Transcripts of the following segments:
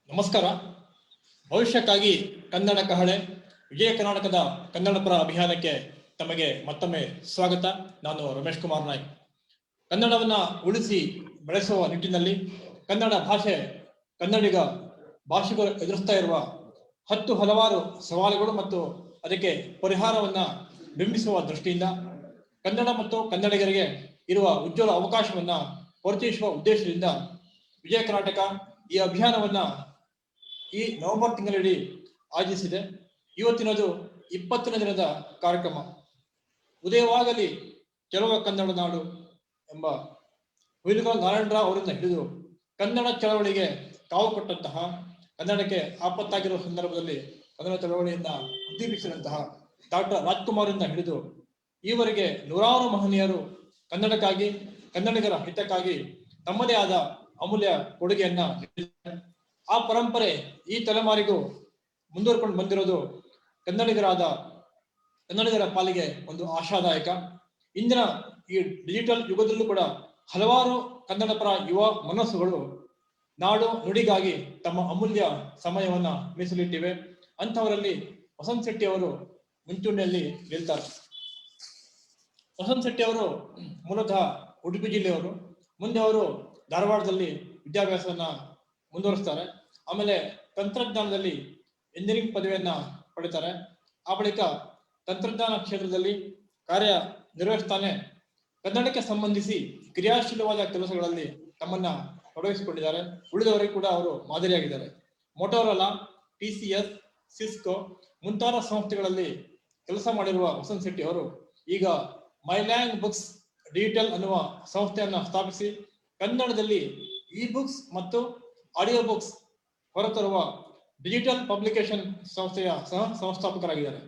ನಮಸ್ಕಾರ. ಭವಿಷ್ಯಕ್ಕಾಗಿ ಕನ್ನಡ ಕಹಳೆ ವಿಜಯ ಕರ್ನಾಟಕದ ಕನ್ನಡಪರ ಅಭಿಯಾನಕ್ಕೆ ತಮಗೆ ಮತ್ತೊಮ್ಮೆ ಸ್ವಾಗತ. ನಾನು ರಮೇಶ್ ಕುಮಾರ್ ನಾಯ್ಕ್. ಕನ್ನಡವನ್ನ ಉಳಿಸಿ ಬೆಳೆಸುವ ನಿಟ್ಟಿನಲ್ಲಿ ಕನ್ನಡ ಭಾಷೆ ಕನ್ನಡಿಗ ಭಾಷಿಗರು ಎದುರಿಸ್ತಾ ಇರುವ ಹಲವಾರು ಸವಾಲುಗಳು ಮತ್ತು ಅದಕ್ಕೆ ಪರಿಹಾರವನ್ನ ಬಿಂಬಿಸುವ ದೃಷ್ಟಿಯಿಂದ ಕನ್ನಡ ಮತ್ತು ಕನ್ನಡಿಗರಿಗೆ ಇರುವ ಉಜ್ವಲ ಅವಕಾಶವನ್ನ ಪರಿಚಯಿಸುವ ಉದ್ದೇಶದಿಂದ ವಿಜಯ ಕರ್ನಾಟಕ ಈ ಅಭಿಯಾನವನ್ನ ಈ ನವೆಂಬರ್ ತಿಂಗಳಲ್ಲಿ ಆಯೋಜಿಸಿದೆ. ಇವತ್ತಿನದು 20ನೇ ದಿನದ ಕಾರ್ಯಕ್ರಮ. ಉದಯವಾಗಲಿ ಕೆಲವ ಕನ್ನಡ ನಾಡು ಎಂಬ ಹುಯಿಲುಗಾಲ್ ನಾರಾಯಣರಾವ್ ಅವರಿಂದ ಹಿಡಿದು ಕನ್ನಡ ಚಳವಳಿಗೆ ಕಾವು ಕೊಟ್ಟಂತಹ, ಕನ್ನಡಕ್ಕೆ ಆಪತ್ತಾಗಿರುವ ಸಂದರ್ಭದಲ್ಲಿ ಕನ್ನಡ ಚಳವಳಿಯನ್ನ ಉದ್ದೀಪಿಸಿದಂತಹ ಡಾಕ್ಟರ್ ರಾಜ್ಕುಮಾರಿಂದ ಹಿಡಿದು ಈವರೆಗೆ ನೂರಾರು ಮಹನೀಯರು ಕನ್ನಡಕ್ಕಾಗಿ, ಕನ್ನಡಿಗರ ಹಿತಕ್ಕಾಗಿ ತಮ್ಮದೇ ಆದ ಅಮೂಲ್ಯ ಕೊಡುಗೆಯನ್ನ ನೀಡಿದ್ದಾರೆ. ಆ ಪರಂಪರೆ ಈ ತಲೆಮಾರಿಗೂ ಮುಂದುವರ್ಕೊಂಡು ಬಂದಿರೋದು ಕನ್ನಡಿಗರ ಪಾಲಿಗೆ ಒಂದು ಆಶಾದಾಯಕ. ಇಂದಿನ ಈ ಡಿಜಿಟಲ್ ಯುಗದಲ್ಲೂ ಕೂಡ ಹಲವಾರು ಕನ್ನಡ ಪರ ಯುವ ಮನಸ್ಸುಗಳು ನಾಡು ನುಡಿಗಾಗಿ ತಮ್ಮ ಅಮೂಲ್ಯ ಸಮಯವನ್ನ ಮೀಸಲಿಟ್ಟಿವೆ. ಅಂಥವರಲ್ಲಿ ವಸಂತ್ ಶೆಟ್ಟಿ ಅವರು ಮುಂಚೂಣಿಯಲ್ಲಿ ನಿಲ್ತಾರೆ. ವಸಂತ್ ಶೆಟ್ಟಿ ಅವರು ಮೂಲತಃ ಉಡುಪಿ ಜಿಲ್ಲೆಯವರು. ಮುಂದೆ ಅವರು ಧಾರವಾಡದಲ್ಲಿ ವಿದ್ಯಾಭ್ಯಾಸವನ್ನ ಮುಂದುವರಿಸ್ತಾರೆ. ಆಮೇಲೆ ತಂತ್ರಜ್ಞಾನದಲ್ಲಿ ಇಂಜಿನಿಯರಿಂಗ್ ಪದವಿಯನ್ನ ಪಡಿತಾರೆ. ಆ ಬಳಿಕ ತಂತ್ರಜ್ಞಾನ ಕ್ಷೇತ್ರದಲ್ಲಿ ಕಾರ್ಯ ನಿರ್ವಹಿಸ್ತಾನೆ ಕನ್ನಡಕ್ಕೆ ಸಂಬಂಧಿಸಿ ಕ್ರಿಯಾಶೀಲವಾದ ಕೆಲಸಗಳಲ್ಲಿ ತಮ್ಮನ್ನ ತೊಡಗಿಸಿಕೊಂಡಿದ್ದಾರೆ. ಉಳಿದವರಿಗೆ ಕೂಡ ಅವರು ಮಾದರಿಯಾಗಿದ್ದಾರೆ. ಮೊಟೋರೋಲಾ, TCS, ಸಿಸ್ಕೋ ಮುಂತಾದ ಸಂಸ್ಥೆಗಳಲ್ಲಿ ಕೆಲಸ ಮಾಡಿರುವ ವಸಂತ್ ಶೆಟ್ಟಿ ಅವರು ಈಗ ಮೈಲ್ಯಾಂಗ್ ಬುಕ್ಸ್ ಡಿಜಿಟಲ್ ಅನ್ನುವ ಸಂಸ್ಥೆಯನ್ನ ಸ್ಥಾಪಿಸಿ ಕನ್ನಡದಲ್ಲಿ ಇ ಬುಕ್ಸ್ ಮತ್ತು ಆಡಿಯೋ ಬುಕ್ಸ್ ಹೊರತರುವ ಡಿಜಿಟಲ್ ಪಬ್ಲಿಕೇಶನ್ ಸಂಸ್ಥೆಯ ಸಹ ಸಂಸ್ಥಾಪಕರಾಗಿದ್ದಾರೆ.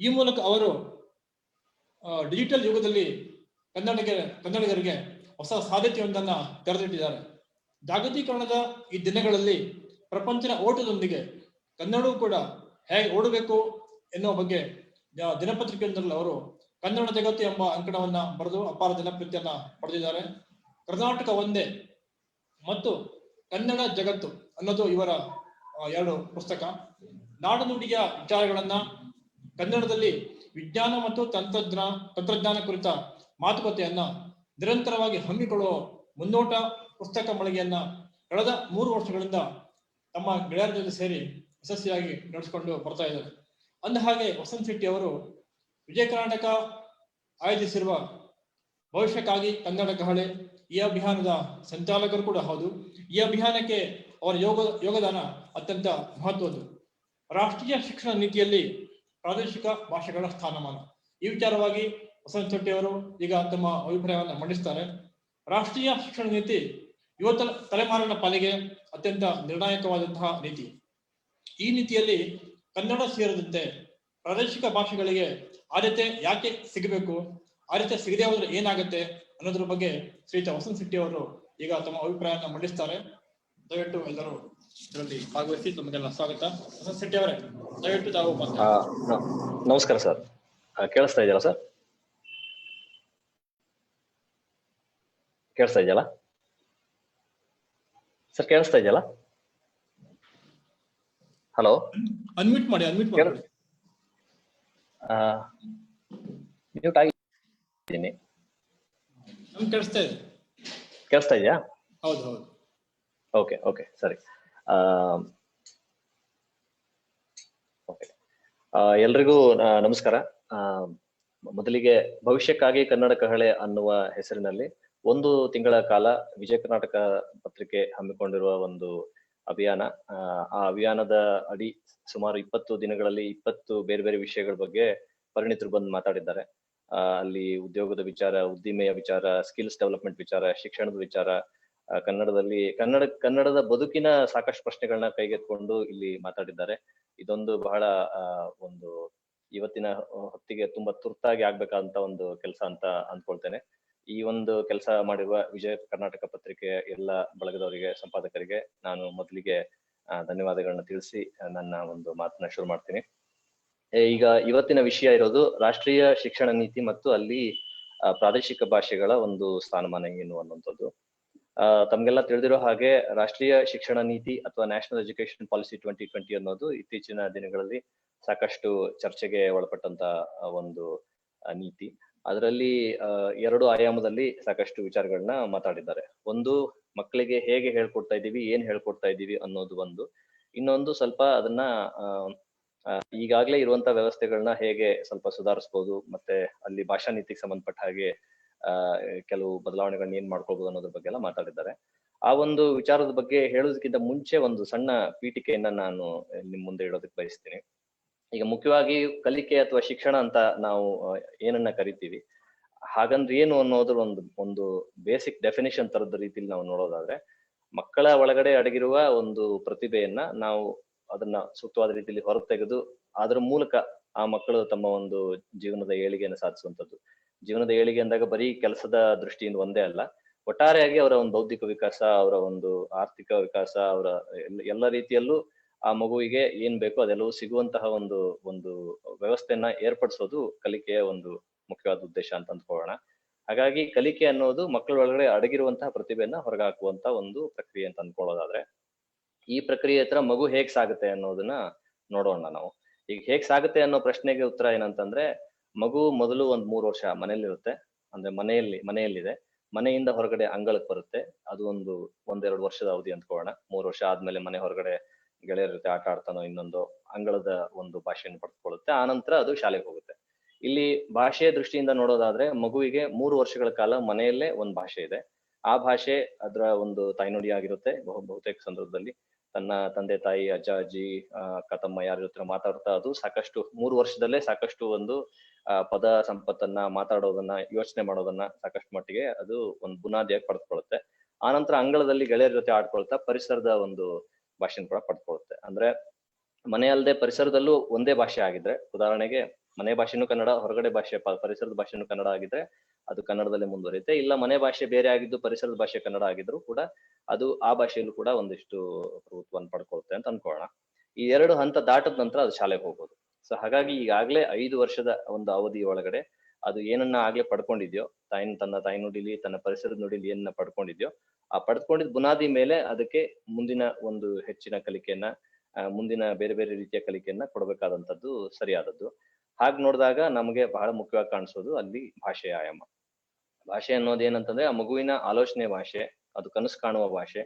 ಈ ಮೂಲಕ ಅವರು ಡಿಜಿಟಲ್ ಯುಗದಲ್ಲಿ ಕನ್ನಡಿಗರಿಗೆ ಹೊಸ ಸಾಧ್ಯತೆಯೊಂದನ್ನ ತೆರೆದಿಟ್ಟಿದ್ದಾರೆ. ಜಾಗತೀಕರಣದ ಈ ದಿನಗಳಲ್ಲಿ ಪ್ರಪಂಚದ ಓಟದೊಂದಿಗೆ ಕನ್ನಡವೂ ಕೂಡ ಹೇಗೆ ಓಡಬೇಕು ಎನ್ನುವ ಬಗ್ಗೆ ದಿನಪತ್ರಿಕೆಯೊಂದರಲ್ಲಿ ಅವರು ಕನ್ನಡ ಜಗತ್ತು ಎಂಬ ಅಂಕಣವನ್ನ ಬರೆದು ಅಪಾರ ಜನಪ್ರಿಯತೆಯನ್ನ ಪಡೆದಿದ್ದಾರೆ. ಕರ್ನಾಟಕ ಒಂದೇ ಮತ್ತು ಕನ್ನಡ ಜಗತ್ತು ಅನ್ನೋದು ಇವರ 2 ಪುಸ್ತಕ. ನಾಡು ನುಡಿಯ ವಿಚಾರಗಳನ್ನ ಕನ್ನಡದಲ್ಲಿ ವಿಜ್ಞಾನ ಮತ್ತು ತಂತ್ರಜ್ಞಾನ ಕುರಿತ ಮಾತುಕತೆಯನ್ನ ನಿರಂತರವಾಗಿ ಹಮ್ಮಿಕೊಳ್ಳುವ ಮುನ್ನೋಟ ಪುಸ್ತಕ ಮಳಿಗೆಯನ್ನ ಕಳೆದ 3 ವರ್ಷಗಳಿಂದ ತಮ್ಮ ಗೆಳೆಯರ ಜೊತೆ ಸೇರಿ ಯಶಸ್ವಿಯಾಗಿ ನಡೆಸಿಕೊಂಡು ಬರ್ತಾ ಇದ್ದಾರೆ. ಅಂದ ಹಾಗೆ ವಸಂತ್ ಶೆಟ್ಟಿ ಅವರು ವಿಜಯ ಕರ್ನಾಟಕ ಆಯೋಜಿಸಿರುವ ಭವಿಷ್ಯಕ್ಕಾಗಿ ಕನ್ನಡ ಕಹಳೆ ಈ ಅಭಿಯಾನದ ಸಂಚಾಲಕರು ಕೂಡ ಹೌದು. ಈ ಅಭಿಯಾನಕ್ಕೆ ಅವರ ಯೋಗದಾನ ಅತ್ಯಂತ ಮಹತ್ವದ್ದು. ರಾಷ್ಟ್ರೀಯ ಶಿಕ್ಷಣ ನೀತಿಯಲ್ಲಿ ಪ್ರಾದೇಶಿಕ ಭಾಷೆಗಳ ಸ್ಥಾನಮಾನ ಈ ವಿಚಾರವಾಗಿ ವಸಂತ್ ಶೆಟ್ಟಿ ಅವರು ಈಗ ತಮ್ಮ ಅಭಿಪ್ರಾಯವನ್ನು ಮಂಡಿಸ್ತಾರೆ. ರಾಷ್ಟ್ರೀಯ ಶಿಕ್ಷಣ ನೀತಿ ಯುವ ತಲೆಮಾರಿನ ಪಾಲಿಗೆ ಅತ್ಯಂತ ನಿರ್ಣಾಯಕವಾದಂತಹ ನೀತಿ. ಈ ನೀತಿಯಲ್ಲಿ ಕನ್ನಡ ಸೇರಿದಂತೆ ಪ್ರಾದೇಶಿಕ ಭಾಷೆಗಳಿಗೆ ಆದ್ಯತೆ ಯಾಕೆ ಸಿಗಬೇಕು, ಆದ್ಯತೆ ಸಿಗದೆ ಹೋದ್ರೆ ಏನಾಗುತ್ತೆ ಅನ್ನೋದ್ರ ಬಗ್ಗೆ ಶ್ರೀಯುತ ವಸಂತ್ ಶೆಟ್ಟಿ ಅವರು ಈಗ ತಮ್ಮ ಅಭಿಪ್ರಾಯವನ್ನು ಮಂಡಿಸ್ತಾರೆ. ದಯವಿಟ್ಟು ಎಲ್ಲರೂ ಇದರಲ್ಲಿ ಭಾಗವಹಿಸಿ. ತಮಗೆಲ್ಲ ಸ್ವಾಗತ. ವಸಂತ್ ಶೆಟ್ಟಿ ಅವರೇ, ದಯವಿಟ್ಟು ತಾವು ನಮಸ್ಕಾರ ಸರ್. ಕೇಳಿಸ್ತಾ ಇದೆಯಲ್ಲ ಸರ್? ಕೇಳಿಸ್ತಾ ಇದೆಯಲ್ಲ ಸರ್? ಕೇಳಿಸ್ತಾ ಇದೆಯಲ್ಲ? ಹಲೋ, ಅನ್ಮ್ಯೂಟ್ ಮಾಡಿ. ಮ್ಯೂಟ್ ಆಗಿದ್ದೀನಿ. ಕೇಳಿಸ್ತಾ ಇದೆಯಾ? ಹೌದು. ಓಕೆ ಸರಿ. ಎಲ್ರಿಗೂ ನಮಸ್ಕಾರ. ಮೊದಲಿಗೆ ಭವಿಷ್ಯಕ್ಕಾಗಿ ಕನ್ನಡ ಕಹಳೆ ಅನ್ನುವ ಹೆಸರಿನಲ್ಲಿ 1 ತಿಂಗಳ ಕಾಲ ವಿಜಯ ಕರ್ನಾಟಕ ಪತ್ರಿಕೆ ಹಮ್ಮಿಕೊಂಡಿರುವ ಒಂದು ಅಭಿಯಾನ. ಆ ಅಭಿಯಾನದ ಅಡಿ ಸುಮಾರು 20 ದಿನಗಳಲ್ಲಿ 20 ಬೇರೆ ಬೇರೆ ವಿಷಯಗಳ ಬಗ್ಗೆ ಪರಿಣಿತರು ಬಂದು ಮಾತಾಡಿದ್ದಾರೆ. ಅಲ್ಲಿ ಉದ್ಯೋಗದ ವಿಚಾರ, ಉದ್ದಿಮೆಯ ವಿಚಾರ, ಸ್ಕಿಲ್ಸ್ ಡೆವಲಪ್ಮೆಂಟ್ ವಿಚಾರ, ಶಿಕ್ಷಣದ ವಿಚಾರ, ಕನ್ನಡದ ಬದುಕಿನ ಸಾಕಷ್ಟು ಪ್ರಶ್ನೆಗಳನ್ನ ಕೈಗೆತ್ಕೊಂಡು ಇಲ್ಲಿ ಮಾತಾಡಿದ್ದಾರೆ. ಇದೊಂದು ಬಹಳ ಒಂದು ಇವತ್ತಿನ ಹೊತ್ತಿಗೆ ತುಂಬಾ ತುರ್ತಾಗಿ ಆಗ್ಬೇಕಾದಂತ ಒಂದು ಕೆಲಸ ಅಂತ ಅಂದ್ಕೊಳ್ತೇನೆ. ಈ ಒಂದು ಕೆಲಸ ಮಾಡಿರುವ ವಿಜಯ ಕರ್ನಾಟಕ ಪತ್ರಿಕೆ ಎಲ್ಲ ಬಳಗದವರಿಗೆ, ಸಂಪಾದಕರಿಗೆ ನಾನು ಮೊದಲಿಗೆ ಧನ್ಯವಾದಗಳನ್ನ ತಿಳಿಸಿ ನನ್ನ ಒಂದು ಮಾತನ್ನ ಶುರು ಮಾಡ್ತೀನಿ. ಈಗ ಇವತ್ತಿನ ವಿಷಯ ಇರೋದು ರಾಷ್ಟ್ರೀಯ ಶಿಕ್ಷಣ ನೀತಿ ಮತ್ತು ಅಲ್ಲಿ ಪ್ರಾದೇಶಿಕ ಭಾಷೆಗಳ ಒಂದು ಸ್ಥಾನಮಾನ ಏನು ಅನ್ನುವಂಥದ್ದು. ತಮ್ಗೆಲ್ಲ ತಿಳಿದಿರೋ ಹಾಗೆ ರಾಷ್ಟ್ರೀಯ ಶಿಕ್ಷಣ ನೀತಿ ಅಥವಾ ನ್ಯಾಷನಲ್ ಎಜುಕೇಶನ್ ಪಾಲಿಸಿ 2020 ಅನ್ನೋದು ಇತ್ತೀಚಿನ ದಿನಗಳಲ್ಲಿ ಸಾಕಷ್ಟು ಚರ್ಚೆಗೆ ಒಳಪಟ್ಟಂತ ಒಂದು ನೀತಿ. ಅದರಲ್ಲಿ ಎರಡು ಆಯಾಮದಲ್ಲಿ ಸಾಕಷ್ಟು ವಿಚಾರಗಳನ್ನ ಮಾತಾಡಿದ್ದಾರೆ. ಒಂದು, ಮಕ್ಕಳಿಗೆ ಹೇಗೆ ಹೇಳ್ಕೊಡ್ತಾ ಇದ್ದೀವಿ, ಏನ್ ಹೇಳ್ಕೊಡ್ತಾ ಇದ್ದೀವಿ ಅನ್ನೋದು ಒಂದು. ಇನ್ನೊಂದು, ಸ್ವಲ್ಪ ಅದನ್ನ ಈಗಾಗಲೇ ಇರುವಂತ ವ್ಯವಸ್ಥೆಗಳನ್ನ ಹೇಗೆ ಸ್ವಲ್ಪ ಸುಧಾರಿಸ್ಬೋದು, ಮತ್ತೆ ಅಲ್ಲಿ ಭಾಷಾ ನೀತಿಗೆ ಸಂಬಂಧಪಟ್ಟ ಹಾಗೆ ಕೆಲವು ಬದಲಾವಣೆಗಳನ್ನ ಏನ್ ಮಾಡ್ಕೊಳ್ಬೋದು ಅನ್ನೋದ್ರ ಬಗ್ಗೆ ಎಲ್ಲ ಮಾತಾಡಿದ್ದಾರೆ. ಆ ಒಂದು ವಿಚಾರದ ಬಗ್ಗೆ ಹೇಳೋದಕ್ಕಿಂತ ಮುಂಚೆ ಒಂದು ಸಣ್ಣ ಪೀಠಿಕೆಯನ್ನ ನಾನು ನಿಮ್ ಮುಂದೆ ಇಡೋದಕ್ಕೆ ಬಯಸ್ತೀನಿ. ಈಗ ಮುಖ್ಯವಾಗಿ ಕಲಿಕೆ ಅಥವಾ ಶಿಕ್ಷಣ ಅಂತ ನಾವು ಏನನ್ನ ಕರಿತೀವಿ, ಹಾಗಂದ್ರೆ ಏನು ಅನ್ನೋದ್ರ ಒಂದು ಬೇಸಿಕ್ ಡೆಫಿನೇಷನ್ ತರದ ರೀತಿಯಲ್ಲಿ ನಾವು ನೋಡೋದಾದ್ರೆ, ಮಕ್ಕಳ ಒಳಗಡೆ ಅಡಗಿರುವ ಒಂದು ಪ್ರತಿಭೆಯನ್ನ ನಾವು ಅದನ್ನ ಸೂಕ್ತವಾದ ರೀತಿಯಲ್ಲಿ ಹೊರತೆಗೆದು ಅದ್ರ ಮೂಲಕ ಆ ಮಕ್ಕಳು ತಮ್ಮ ಒಂದು ಜೀವನದ ಏಳಿಗೆಯನ್ನು ಸಾಧಿಸುವಂಥದ್ದು. ಜೀವನದ ಏಳಿಗೆ ಅಂದಾಗ ಬರೀ ಕೆಲಸದ ದೃಷ್ಟಿಯಿಂದ ಒಂದೇ ಅಲ್ಲ, ಒಟ್ಟಾರೆಯಾಗಿ ಅವರ ಒಂದು ಬೌದ್ಧಿಕ ವಿಕಾಸ, ಅವರ ಒಂದು ಆರ್ಥಿಕ ವಿಕಾಸ, ಅವರ ಎಲ್ಲ ರೀತಿಯಲ್ಲೂ ಆ ಮಗುವಿಗೆ ಏನ್ ಬೇಕೋ ಅದೆಲ್ಲವೂ ಸಿಗುವಂತಹ ಒಂದು ವ್ಯವಸ್ಥೆಯನ್ನ ಏರ್ಪಡಿಸೋದು ಕಲಿಕೆಯ ಒಂದು ಮುಖ್ಯವಾದ ಉದ್ದೇಶ ಅಂತ ಅಂದ್ಕೊಳ್ಳೋಣ. ಹಾಗಾಗಿ ಕಲಿಕೆ ಅನ್ನೋದು ಮಕ್ಕಳ ಒಳಗಡೆ ಅಡಗಿರುವಂತಹ ಪ್ರತಿಭೆಯನ್ನ ಹೊರಗಾಕುವಂತ ಒಂದು ಪ್ರಕ್ರಿಯೆ ಅಂತ ಅಂದ್ಕೊಳ್ಳೋದಾದ್ರೆ, ಈ ಪ್ರಕ್ರಿಯೆ ಹತ್ರ ಮಗು ಹೇಗ್ ಸಾಗುತ್ತೆ ಅನ್ನೋದನ್ನ ನೋಡೋಣ ನಾವು. ಈಗ ಹೇಗ್ ಸಾಗುತ್ತೆ ಅನ್ನೋ ಪ್ರಶ್ನೆಗೆ ಉತ್ತರ ಏನಂತಂದ್ರೆ, ಮಗು ಮೊದಲು 3 ವರ್ಷ ಮನೆಯಲ್ಲಿರುತ್ತೆ, ಅಂದ್ರೆ ಮನೆಯಲ್ಲಿದೆ, ಮನೆಯಿಂದ ಹೊರಗಡೆ ಅಂಗಳಕ್ಕೆ ಬರುತ್ತೆ. ಅದು ಒಂದೆರಡು ವರ್ಷದ ಅವಧಿ ಅಂದ್ಕೊಳ್ಳೋಣ. 3 ವರ್ಷ ಆದ್ಮೇಲೆ ಮನೆ ಹೊರಗಡೆ ಗೆಳೆಯರ ಜೊತೆ ಆಟ ಆಡ್ತಾನೋ ಇನ್ನೊಂದು ಅಂಗಳದ ಒಂದು ಭಾಷೆಯನ್ನು ಪಡೆದುಕೊಳ್ಳುತ್ತೆ. ಆನಂತರ ಅದು ಶಾಲೆಗೆ ಹೋಗುತ್ತೆ. ಇಲ್ಲಿ ಭಾಷೆಯ ದೃಷ್ಟಿಯಿಂದ ನೋಡೋದಾದ್ರೆ, ಮಗುವಿಗೆ 3 ವರ್ಷಗಳ ಕಾಲ ಮನೆಯಲ್ಲೇ ಒಂದು ಭಾಷೆ ಇದೆ. ಆ ಭಾಷೆ ಅದರ ಒಂದು ತಾಯ್ನುಡಿ ಆಗಿರುತ್ತೆ. ಬಹುತೇಕ ಸಂದರ್ಭದಲ್ಲಿ ತನ್ನ ತಂದೆ ತಾಯಿ, ಅಜ್ಜ ಅಜ್ಜಿ, ಅಕ್ಕ ತಮ್ಮ ಯಾರ ಜೊತೆ ಮಾತಾಡ್ತಾ ಅದು ಸಾಕಷ್ಟು 3 ವರ್ಷದಲ್ಲೇ ಸಾಕಷ್ಟು ಒಂದು ಪದ ಸಂಪತ್ತನ್ನ, ಮಾತಾಡೋದನ್ನ, ಯೋಚನೆ ಮಾಡೋದನ್ನ ಸಾಕಷ್ಟು ಮಟ್ಟಿಗೆ ಅದು ಒಂದು ಬುನಾದಿಯಾಗಿ ಪಡೆದುಕೊಳ್ಳುತ್ತೆ. ಆನಂತರ ಅಂಗಳದಲ್ಲಿ ಗೆಳೆಯರ ಜೊತೆ ಆಡ್ಕೊಳ್ತಾ ಪರಿಸರದ ಒಂದು ಭಾಷೆನ ಕೂಡ ಪಡೆದುಕೊಳ್ಳುತ್ತೆ. ಅಂದ್ರೆ ಮನೆ ಅಲ್ಲದೆ ಪರಿಸರದಲ್ಲೂ ಒಂದೇ ಭಾಷೆ ಆಗಿದ್ರೆ, ಉದಾಹರಣೆಗೆ ಮನೆ ಭಾಷೆನೂ ಕನ್ನಡ, ಹೊರಗಡೆ ಭಾಷೆ ಪರಿಸರದ ಭಾಷೆನೂ ಕನ್ನಡ ಆಗಿದ್ರೆ ಅದು ಕನ್ನಡದಲ್ಲೇ ಮುಂದುವರಿಯುತ್ತೆ. ಇಲ್ಲ ಮನೆ ಭಾಷೆ ಬೇರೆ ಆಗಿದ್ದು ಪರಿಸರದ ಭಾಷೆ ಕನ್ನಡ ಆಗಿದ್ರು ಕೂಡ ಅದು ಆ ಭಾಷೆಯಲ್ಲೂ ಕೂಡ ಒಂದಿಷ್ಟು ಪ್ರಭುತ್ವವನ್ನು ಪಡ್ಕೊಳುತ್ತೆ ಅಂತ ಅನ್ಕೊಳ್ಳೋಣ. ಈ 2 ಹಂತ ದಾಟದ ನಂತರ ಅದು ಶಾಲೆಗೆ ಹೋಗ್ಬೋದು. ಸೊ ಹಾಗಾಗಿ ಈಗಾಗ್ಲೇ 5 ವರ್ಷದ ಒಂದು ಅವಧಿ ಒಳಗಡೆ ಅದು ಏನನ್ನ ಆಗ್ಲೇ ಪಡ್ಕೊಂಡಿದ್ಯೋ, ತನ್ನ ತಾಯ್ನುಡಿಲಿ, ತನ್ನ ಪರಿಸರದ ನುಡಿಲಿ ಏನನ್ನ ಪಡ್ಕೊಂಡಿದ್ಯೋ, ಆ ಪಡ್ಕೊಂಡಿದ್ ಬುನಾದಿ ಮೇಲೆ ಅದಕ್ಕೆ ಮುಂದಿನ ಒಂದು ಹೆಚ್ಚಿನ ಕಲಿಕೆಯನ್ನ, ಮುಂದಿನ ಬೇರೆ ಬೇರೆ ರೀತಿಯ ಕಲಿಕೆಯನ್ನ ಕೊಡಬೇಕಾದಂಥದ್ದು ಸರಿಯಾದದ್ದು. ಹಾಗೆ ನೋಡಿದಾಗ ನಮಗೆ ಬಹಳ ಮುಖ್ಯವಾಗಿ ಕಾಣಿಸೋದು ಅಲ್ಲಿ ಭಾಷೆಯ ಆಯಾಮ. ಭಾಷೆ ಅನ್ನೋದು ಏನಂತಂದ್ರೆ ಆ ಮಗುವಿನ ಆಲೋಚನೆ ಭಾಷೆ, ಅದು ಕನಸು ಕಾಣುವ ಭಾಷೆ,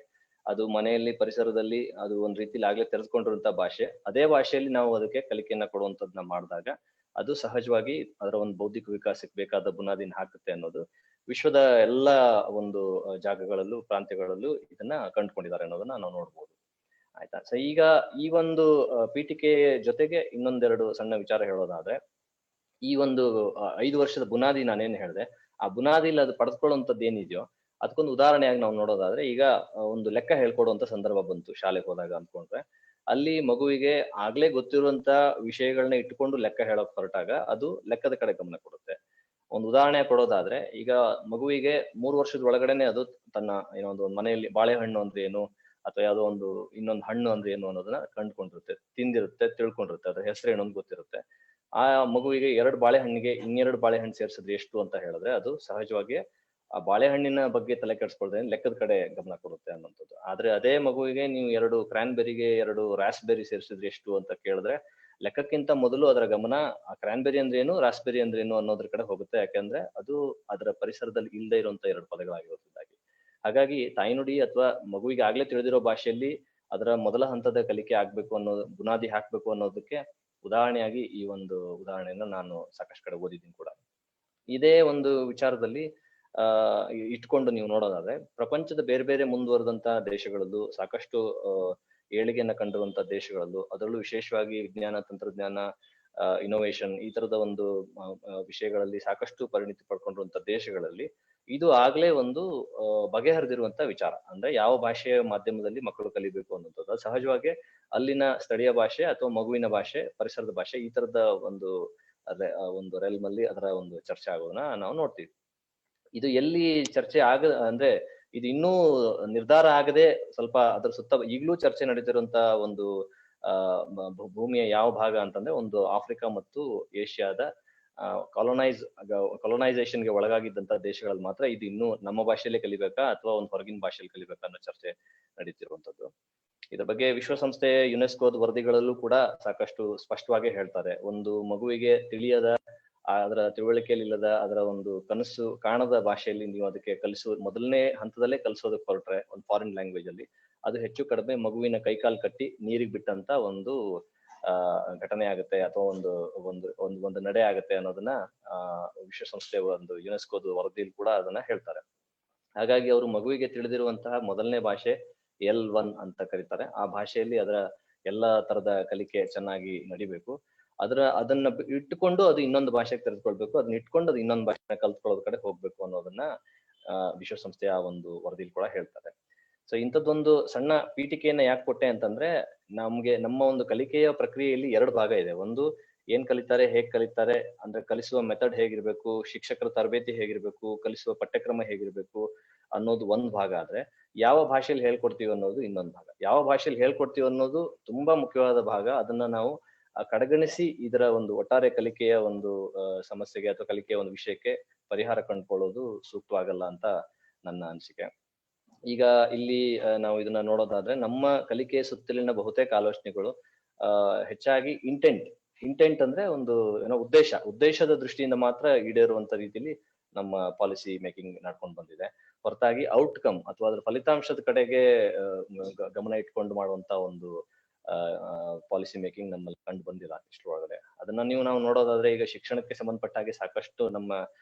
ಅದು ಮನೆಯಲ್ಲಿ ಪರಿಸರದಲ್ಲಿ ಅದು ಒಂದ್ ರೀತಿಲಿ ಆಗ್ಲೇ ತೆರೆದುಕೊಂಡಿರುವಂತ ಭಾಷೆ. ಅದೇ ಭಾಷೆಯಲ್ಲಿ ನಾವು ಅದಕ್ಕೆ ಕಲಿಕೆಯನ್ನ ಕೊಡುವಂತದ್ನ ಮಾಡಿದಾಗ ಅದು ಸಹಜವಾಗಿ ಅದರ ಒಂದು ಬೌದ್ಧಿಕ ವಿಕಾಸಕ್ಕೆ ಬೇಕಾದ ಬುನಾದಿನ ಹಾಕುತ್ತೆ ಅನ್ನೋದು ವಿಶ್ವದ ಎಲ್ಲ ಒಂದು ಜಾಗಗಳಲ್ಲೂ, ಪ್ರಾಂತ್ಯಗಳಲ್ಲೂ ಇದನ್ನ ಕಂಡುಕೊಂಡಿದ್ದಾರೆ ಅನ್ನೋದನ್ನ ನಾವು ನೋಡ್ಬೋದು. ಆಯ್ತಾ. ಸೊ ಈಗ ಈ ಒಂದು ಪೀಠಿಕೆ ಜೊತೆಗೆ ಇನ್ನೊಂದೆರಡು ಸಣ್ಣ ವಿಚಾರ ಹೇಳೋದಾದ್ರೆ, ಈ ಒಂದು 5 ವರ್ಷದ ಬುನಾದಿ ನಾನೇನ್ ಹೇಳಿದೆ, ಆ ಬುನಾದಿಲಿ ಅದು ಪಡೆದುಕೊಳ್ಳುವಂಥದ್ದು ಏನಿದೆಯೋ ಅದಕ್ಕೊಂದು ಉದಾಹರಣೆಯಾಗಿ ನಾವು ನೋಡೋದಾದ್ರೆ, ಈಗ ಒಂದು ಲೆಕ್ಕ ಹೇಳ್ಕೊಡುವಂತ ಸಂದರ್ಭ ಬಂತು ಶಾಲೆಗೆ ಹೋದಾಗ ಅಂದ್ಕೊಂಡ್ರೆ, ಅಲ್ಲಿ ಮಗುವಿಗೆ ಆಗ್ಲೇ ಗೊತ್ತಿರುವಂತ ವಿಷಯಗಳನ್ನ ಇಟ್ಟುಕೊಂಡು ಲೆಕ್ಕ ಹೇಳೋಕ್ ಹೊರಟಾಗ ಅದು ಲೆಕ್ಕದ ಕಡೆ ಗಮನ ಕೊಡುತ್ತೆ. ಒಂದು ಉದಾಹರಣೆ ಕೊಡೋದಾದ್ರೆ, ಈಗ ಮಗುವಿಗೆ 3 ವರ್ಷದ ಒಳಗಡೆನೆ ಅದು ತನ್ನ ಏನೋ ಒಂದು ಮನೆಯಲ್ಲಿ ಬಾಳೆಹಣ್ಣು ಅಂದ್ರೆ ಏನು, ಅಥವಾ ಯಾವುದೋ ಒಂದು ಇನ್ನೊಂದು ಹಣ್ಣು ಅಂದ್ರೆ ಏನು ಅನ್ನೋದನ್ನ ಕಂಡುಕೊಂಡಿರುತ್ತೆ, ತಿಂದಿರುತ್ತೆ, ತಿಳ್ಕೊಂಡಿರುತ್ತೆ, ಅದ್ರ ಹೆಸರೇನು ಅಂತ ಗೊತ್ತಿರುತ್ತೆ. ಆ ಮಗುವಿಗೆ 2 ಬಾಳೆಹಣ್ಣಿಗೆ ಇನ್ನೆರಡು ಬಾಳೆಹಣ್ಣು ಸೇರಿಸಿದ್ರೆ ಎಷ್ಟು ಅಂತ ಹೇಳಿದ್ರೆ ಅದು ಸಹಜವಾಗಿ ಆ ಬಾಳೆಹಣ್ಣಿನ ಬಗ್ಗೆ ತಲೆ ಕೆಡಿಸ್ಕೊಳ್ದೆ ಲೆಕ್ಕದ ಕಡೆ ಗಮನ ಕೊಡುತ್ತೆ ಅನ್ನೋಂಥದ್ದು. ಆದ್ರೆ ಅದೇ ಮಗುವಿಗೆ ನೀವು 2 ಕ್ರಾನ್ಬೆರಿಗೆ 2 ರಾಸ್ಬೆರಿ ಸೇರಿಸಿದ್ರೆ ಎಷ್ಟು ಅಂತ ಕೇಳಿದ್ರೆ ಲೆಕ್ಕಕ್ಕಿಂತ ಮೊದಲು ಅದರ ಗಮನ ಆ ಕ್ರಾನ್ಬೆರಿ ಅಂದ್ರೆ ಏನು, ರಾಸ್ಬೆರಿ ಅಂದ್ರೆ ಏನು ಅನ್ನೋದ್ರ ಕಡೆ ಹೋಗುತ್ತೆ. ಯಾಕಂದ್ರೆ ಅದು ಅದರ ಪರಿಸರದಲ್ಲಿ ಇಲ್ಲದೆ ಇರುವಂತ 2 ಪದಗಳಾಗಿರೋದ್ರಿಂದಾಗಿ. ಹಾಗಾಗಿ ತಾಯ್ನುಡಿ ಅಥವಾ ಮಗುವಿಗೆ ಆಗ್ಲೇ ತಿಳಿದಿರೋ ಭಾಷೆಯಲ್ಲಿ ಅದರ ಮೊದಲ ಹಂತದ ಕಲಿಕೆ ಆಗ್ಬೇಕು ಅನ್ನೋದು, ಬುನಾದಿ ಹಾಕ್ಬೇಕು ಅನ್ನೋದಕ್ಕೆ ಉದಾಹರಣೆಯಾಗಿ ಈ ಒಂದು ಉದಾಹರಣೆಯನ್ನ ನಾನು ಸಾಕಷ್ಟು ಕಡೆ ಓದಿದ್ದೀನಿ ಕೂಡ. ಇದೇ ಒಂದು ವಿಚಾರದಲ್ಲಿ ಇಟ್ಕೊಂಡು ನೀವು ನೋಡೋದಾದ್ರೆ, ಪ್ರಪಂಚದ ಬೇರೆ ಬೇರೆ ಮುಂದುವರೆದಂತ ದೇಶಗಳಲ್ಲೂ ಸಾಕಷ್ಟು ಏಳಿಗೆಯನ್ನ ಕಂಡಿರುವಂತ ದೇಶಗಳಲ್ಲೂ, ಅದರಲ್ಲೂ ವಿಶೇಷವಾಗಿ ವಿಜ್ಞಾನ, ತಂತ್ರಜ್ಞಾನ, ಇನೋವೇಷನ್ ಈ ತರದ ಒಂದು ವಿಷಯಗಳಲ್ಲಿ ಸಾಕಷ್ಟು ಪರಿಣಿತಿ ಪಡ್ಕೊಂಡಿರುವಂತ ದೇಶಗಳಲ್ಲಿ ಇದು ಆಗ್ಲೇ ಒಂದು ಬಗೆಹರಿದಿರುವಂತ ವಿಚಾರ. ಅಂದ್ರೆ ಯಾವ ಭಾಷೆಯ ಮಾಧ್ಯಮದಲ್ಲಿ ಮಕ್ಕಳು ಕಲಿಬೇಕು ಅನ್ನೋದು ಸಹಜವಾಗಿ ಅಲ್ಲಿನ ಸ್ಥಳೀಯ ಭಾಷೆ ಅಥವಾ ಮಗುವಿನ ಭಾಷೆ, ಪರಿಸರದ ಭಾಷೆ, ಈ ತರದ ಒಂದು ರೆಲ್ಮ್ ಅಲ್ಲಿ ಅದರ ಒಂದು ಚರ್ಚೆ ಆಗೋದನ್ನ ನಾವು ನೋಡ್ತೀವಿ. ಇದು ಎಲ್ಲಿ ಚರ್ಚೆ ಅಂದ್ರೆ ಇದು ಇನ್ನೂ ನಿರ್ಧಾರ ಆಗದೆ ಸ್ವಲ್ಪ ಅದ್ರ ಸುತ್ತ ಈಗಲೂ ಚರ್ಚೆ ನಡೀತಿರುವಂತ ಒಂದು ಭೂಮಿಯ ಯಾವ ಭಾಗ ಅಂತಂದ್ರೆ ಒಂದು ಆಫ್ರಿಕಾ ಮತ್ತು ಏಷ್ಯಾದ ಕಾಲೋನೈಸೇಷನ್ಗೆ ಒಳಗಾಗಿದ್ದಂತ ದೇಶಗಳಲ್ಲಿ ಮಾತ್ರ ಇದು ಇನ್ನೂ ನಮ್ಮ ಭಾಷೆಯಲ್ಲೇ ಕಲಿಬೇಕಾ ಅಥವಾ ಒಂದು ಹೊರಗಿನ ಭಾಷೆಯಲ್ಲಿ ಕಲಿಬೇಕಾ ಅನ್ನೋ ಚರ್ಚೆ ನಡೀತಿರುವಂತದ್ದು. ಇದ್ರ ಬಗ್ಗೆ ವಿಶ್ವಸಂಸ್ಥೆ ಯುನೆಸ್ಕೋದ ವರದಿಗಳಲ್ಲೂ ಕೂಡ ಸಾಕಷ್ಟು ಸ್ಪಷ್ಟವಾಗಿ ಹೇಳ್ತಾರೆ. ಒಂದು ಮಗುವಿಗೆ ತಿಳಿಯದ, ಅದರ ತಿಳುವಳಿಕೆಯಲ್ಲಿ ಇಲ್ಲದ, ಅದರ ಒಂದು ಕನಸು ಕಾಣದ ಭಾಷೆಯಲ್ಲಿ ನೀವು ಅದಕ್ಕೆ ಮೊದಲನೇ ಹಂತದಲ್ಲೇ ಕಲಿಸೋದಕ್ಕೆ ಹೊರಟ್ರೆ ಒಂದು ಫಾರಿನ್ ಲ್ಯಾಂಗ್ವೇಜ್ ಅಲ್ಲಿ, ಅದು ಹೆಚ್ಚು ಕಡಿಮೆ ಮಗುವಿನ ಕೈಕಾಲು ಕಟ್ಟಿ ನೀರಿಗೆ ಬಿಟ್ಟಂತ ಒಂದು ಘಟನೆ ಆಗುತ್ತೆ ಅಥವಾ ಒಂದು ನಡೆ ಆಗುತ್ತೆ ಅನ್ನೋದನ್ನ ವಿಶ್ವಸಂಸ್ಥೆ ಒಂದು ಯುನೆಸ್ಕೋದ ವರದಿಯಲ್ಲಿ ಕೂಡ ಅದನ್ನ ಹೇಳ್ತಾರೆ. ಹಾಗಾಗಿ ಅವರು ಮಗುವಿಗೆ ತಿಳಿದಿರುವಂತಹ ಮೊದಲನೇ ಭಾಷೆ L1 ಅಂತ ಕರೀತಾರೆ. ಆ ಭಾಷೆಯಲ್ಲಿ ಅದರ ಎಲ್ಲಾ ತರದ ಕಲಿಕೆ ಚೆನ್ನಾಗಿ ನಡಿಬೇಕು. ಅದನ್ನ ಇಟ್ಟುಕೊಂಡು ಅದು ಇನ್ನೊಂದು ಭಾಷೆಗೆ ತೆರೆದುಕೊಳ್ಬೇಕು, ಅದನ್ನ ಇಟ್ಕೊಂಡು ಅದು ಇನ್ನೊಂದು ಭಾಷೆನ ಕಲ್ತ್ಕೊಳ್ಳೋದ್ ಕಡೆ ಹೋಗ್ಬೇಕು ಅನ್ನೋದನ್ನ ವಿಶ್ವಸಂಸ್ಥೆಯ ಒಂದು ವರದಿಲಿ ಕೂಡ ಹೇಳ್ತಾರೆ. ಸೊ ಇಂಥದ್ದೊಂದು ಸಣ್ಣ ಪೀಠಿಕೆಯನ್ನ ಯಾಕೆ ಕೊಟ್ಟೆ ಅಂತಂದ್ರೆ, ನಮ್ಮ ಒಂದು ಕಲಿಕೆಯ ಪ್ರಕ್ರಿಯೆಯಲ್ಲಿ 2 ಭಾಗ ಇದೆ. ಒಂದು ಏನ್ ಕಲಿತಾರೆ, ಹೇಗ್ ಕಲಿತಾರೆ, ಅಂದ್ರೆ ಕಲಿಸುವ ಮೆಥಡ್ ಹೇಗಿರ್ಬೇಕು, ಶಿಕ್ಷಕರ ತರಬೇತಿ ಹೇಗಿರ್ಬೇಕು, ಕಲಿಸುವ ಪಠ್ಯಕ್ರಮ ಹೇಗಿರ್ಬೇಕು ಅನ್ನೋದು ಒಂದ್ ಭಾಗ ಆದ್ರೆ, ಯಾವ ಭಾಷೆಯಲ್ಲಿ ಹೇಳ್ಕೊಡ್ತೀವಿ ಅನ್ನೋದು ಇನ್ನೊಂದು ಭಾಗ. ಯಾವ ಭಾಷೆಯಲ್ಲಿ ಹೇಳ್ಕೊಡ್ತೀವಿ ಅನ್ನೋದು ತುಂಬಾ ಮುಖ್ಯವಾದ ಭಾಗ. ಅದನ್ನ ನಾವು ಕಡೆಗಣಿಸಿ ಇದರ ಒಂದು ಒಟ್ಟಾರೆ ಕಲಿಕೆಯ ಒಂದು ಸಮಸ್ಯೆಗೆ ಅಥವಾ ಕಲಿಕೆಯ ಒಂದು ವಿಷಯಕ್ಕೆ ಪರಿಹಾರ ಕಂಡುಕೊಳ್ಳೋದು ಸೂಕ್ತವಾಗಲ್ಲ ಅಂತ ನನ್ನ ಅನಿಸಿಕೆ. ಈಗ ಇಲ್ಲಿ ನಾವು ಇದನ್ನ ನೋಡೋದಾದ್ರೆ, ನಮ್ಮ ಕಲಿಕೆಯ ಸುತ್ತಲಿನ ಬಹುತೇಕ ಆಲೋಚನೆಗಳು ಹೆಚ್ಚಾಗಿ ಇಂಟೆಂಟ್ ಅಂದ್ರೆ ಒಂದು ಉದ್ದೇಶದ ದೃಷ್ಟಿಯಿಂದ ಮಾತ್ರ ಈಡೇರುವಂತ ರೀತಿಯಲ್ಲಿ ನಮ್ಮ ಪಾಲಿಸಿ ಮೇಕಿಂಗ್ ನಡ್ಕೊಂಡು ಬಂದಿದೆ. ಹೊರತಾಗಿ ಔಟ್ಕಮ್ ಅಥವಾ ಅದರ ಫಲಿತಾಂಶದ ಕಡೆಗೆ ಗಮನ ಇಟ್ಕೊಂಡು ಮಾಡುವಂತ ಒಂದು ಪಾಲಿಸಿ ಮೇಕಿಂಗ್ ನಮ್ಮಲ್ಲಿ ಕಂಡು ಬಂದಿಲ್ಲ ಇಷ್ಟರೊಳಗಡೆ. ಅದನ್ನ ನಾವು ನೋಡೋದಾದ್ರೆ, ಈಗ ಶಿಕ್ಷಣಕ್ಕೆ ಸಂಬಂಧಪಟ್ಟ ಹಾಗೆ ಸಾಕಷ್ಟು ನಮ್ಮ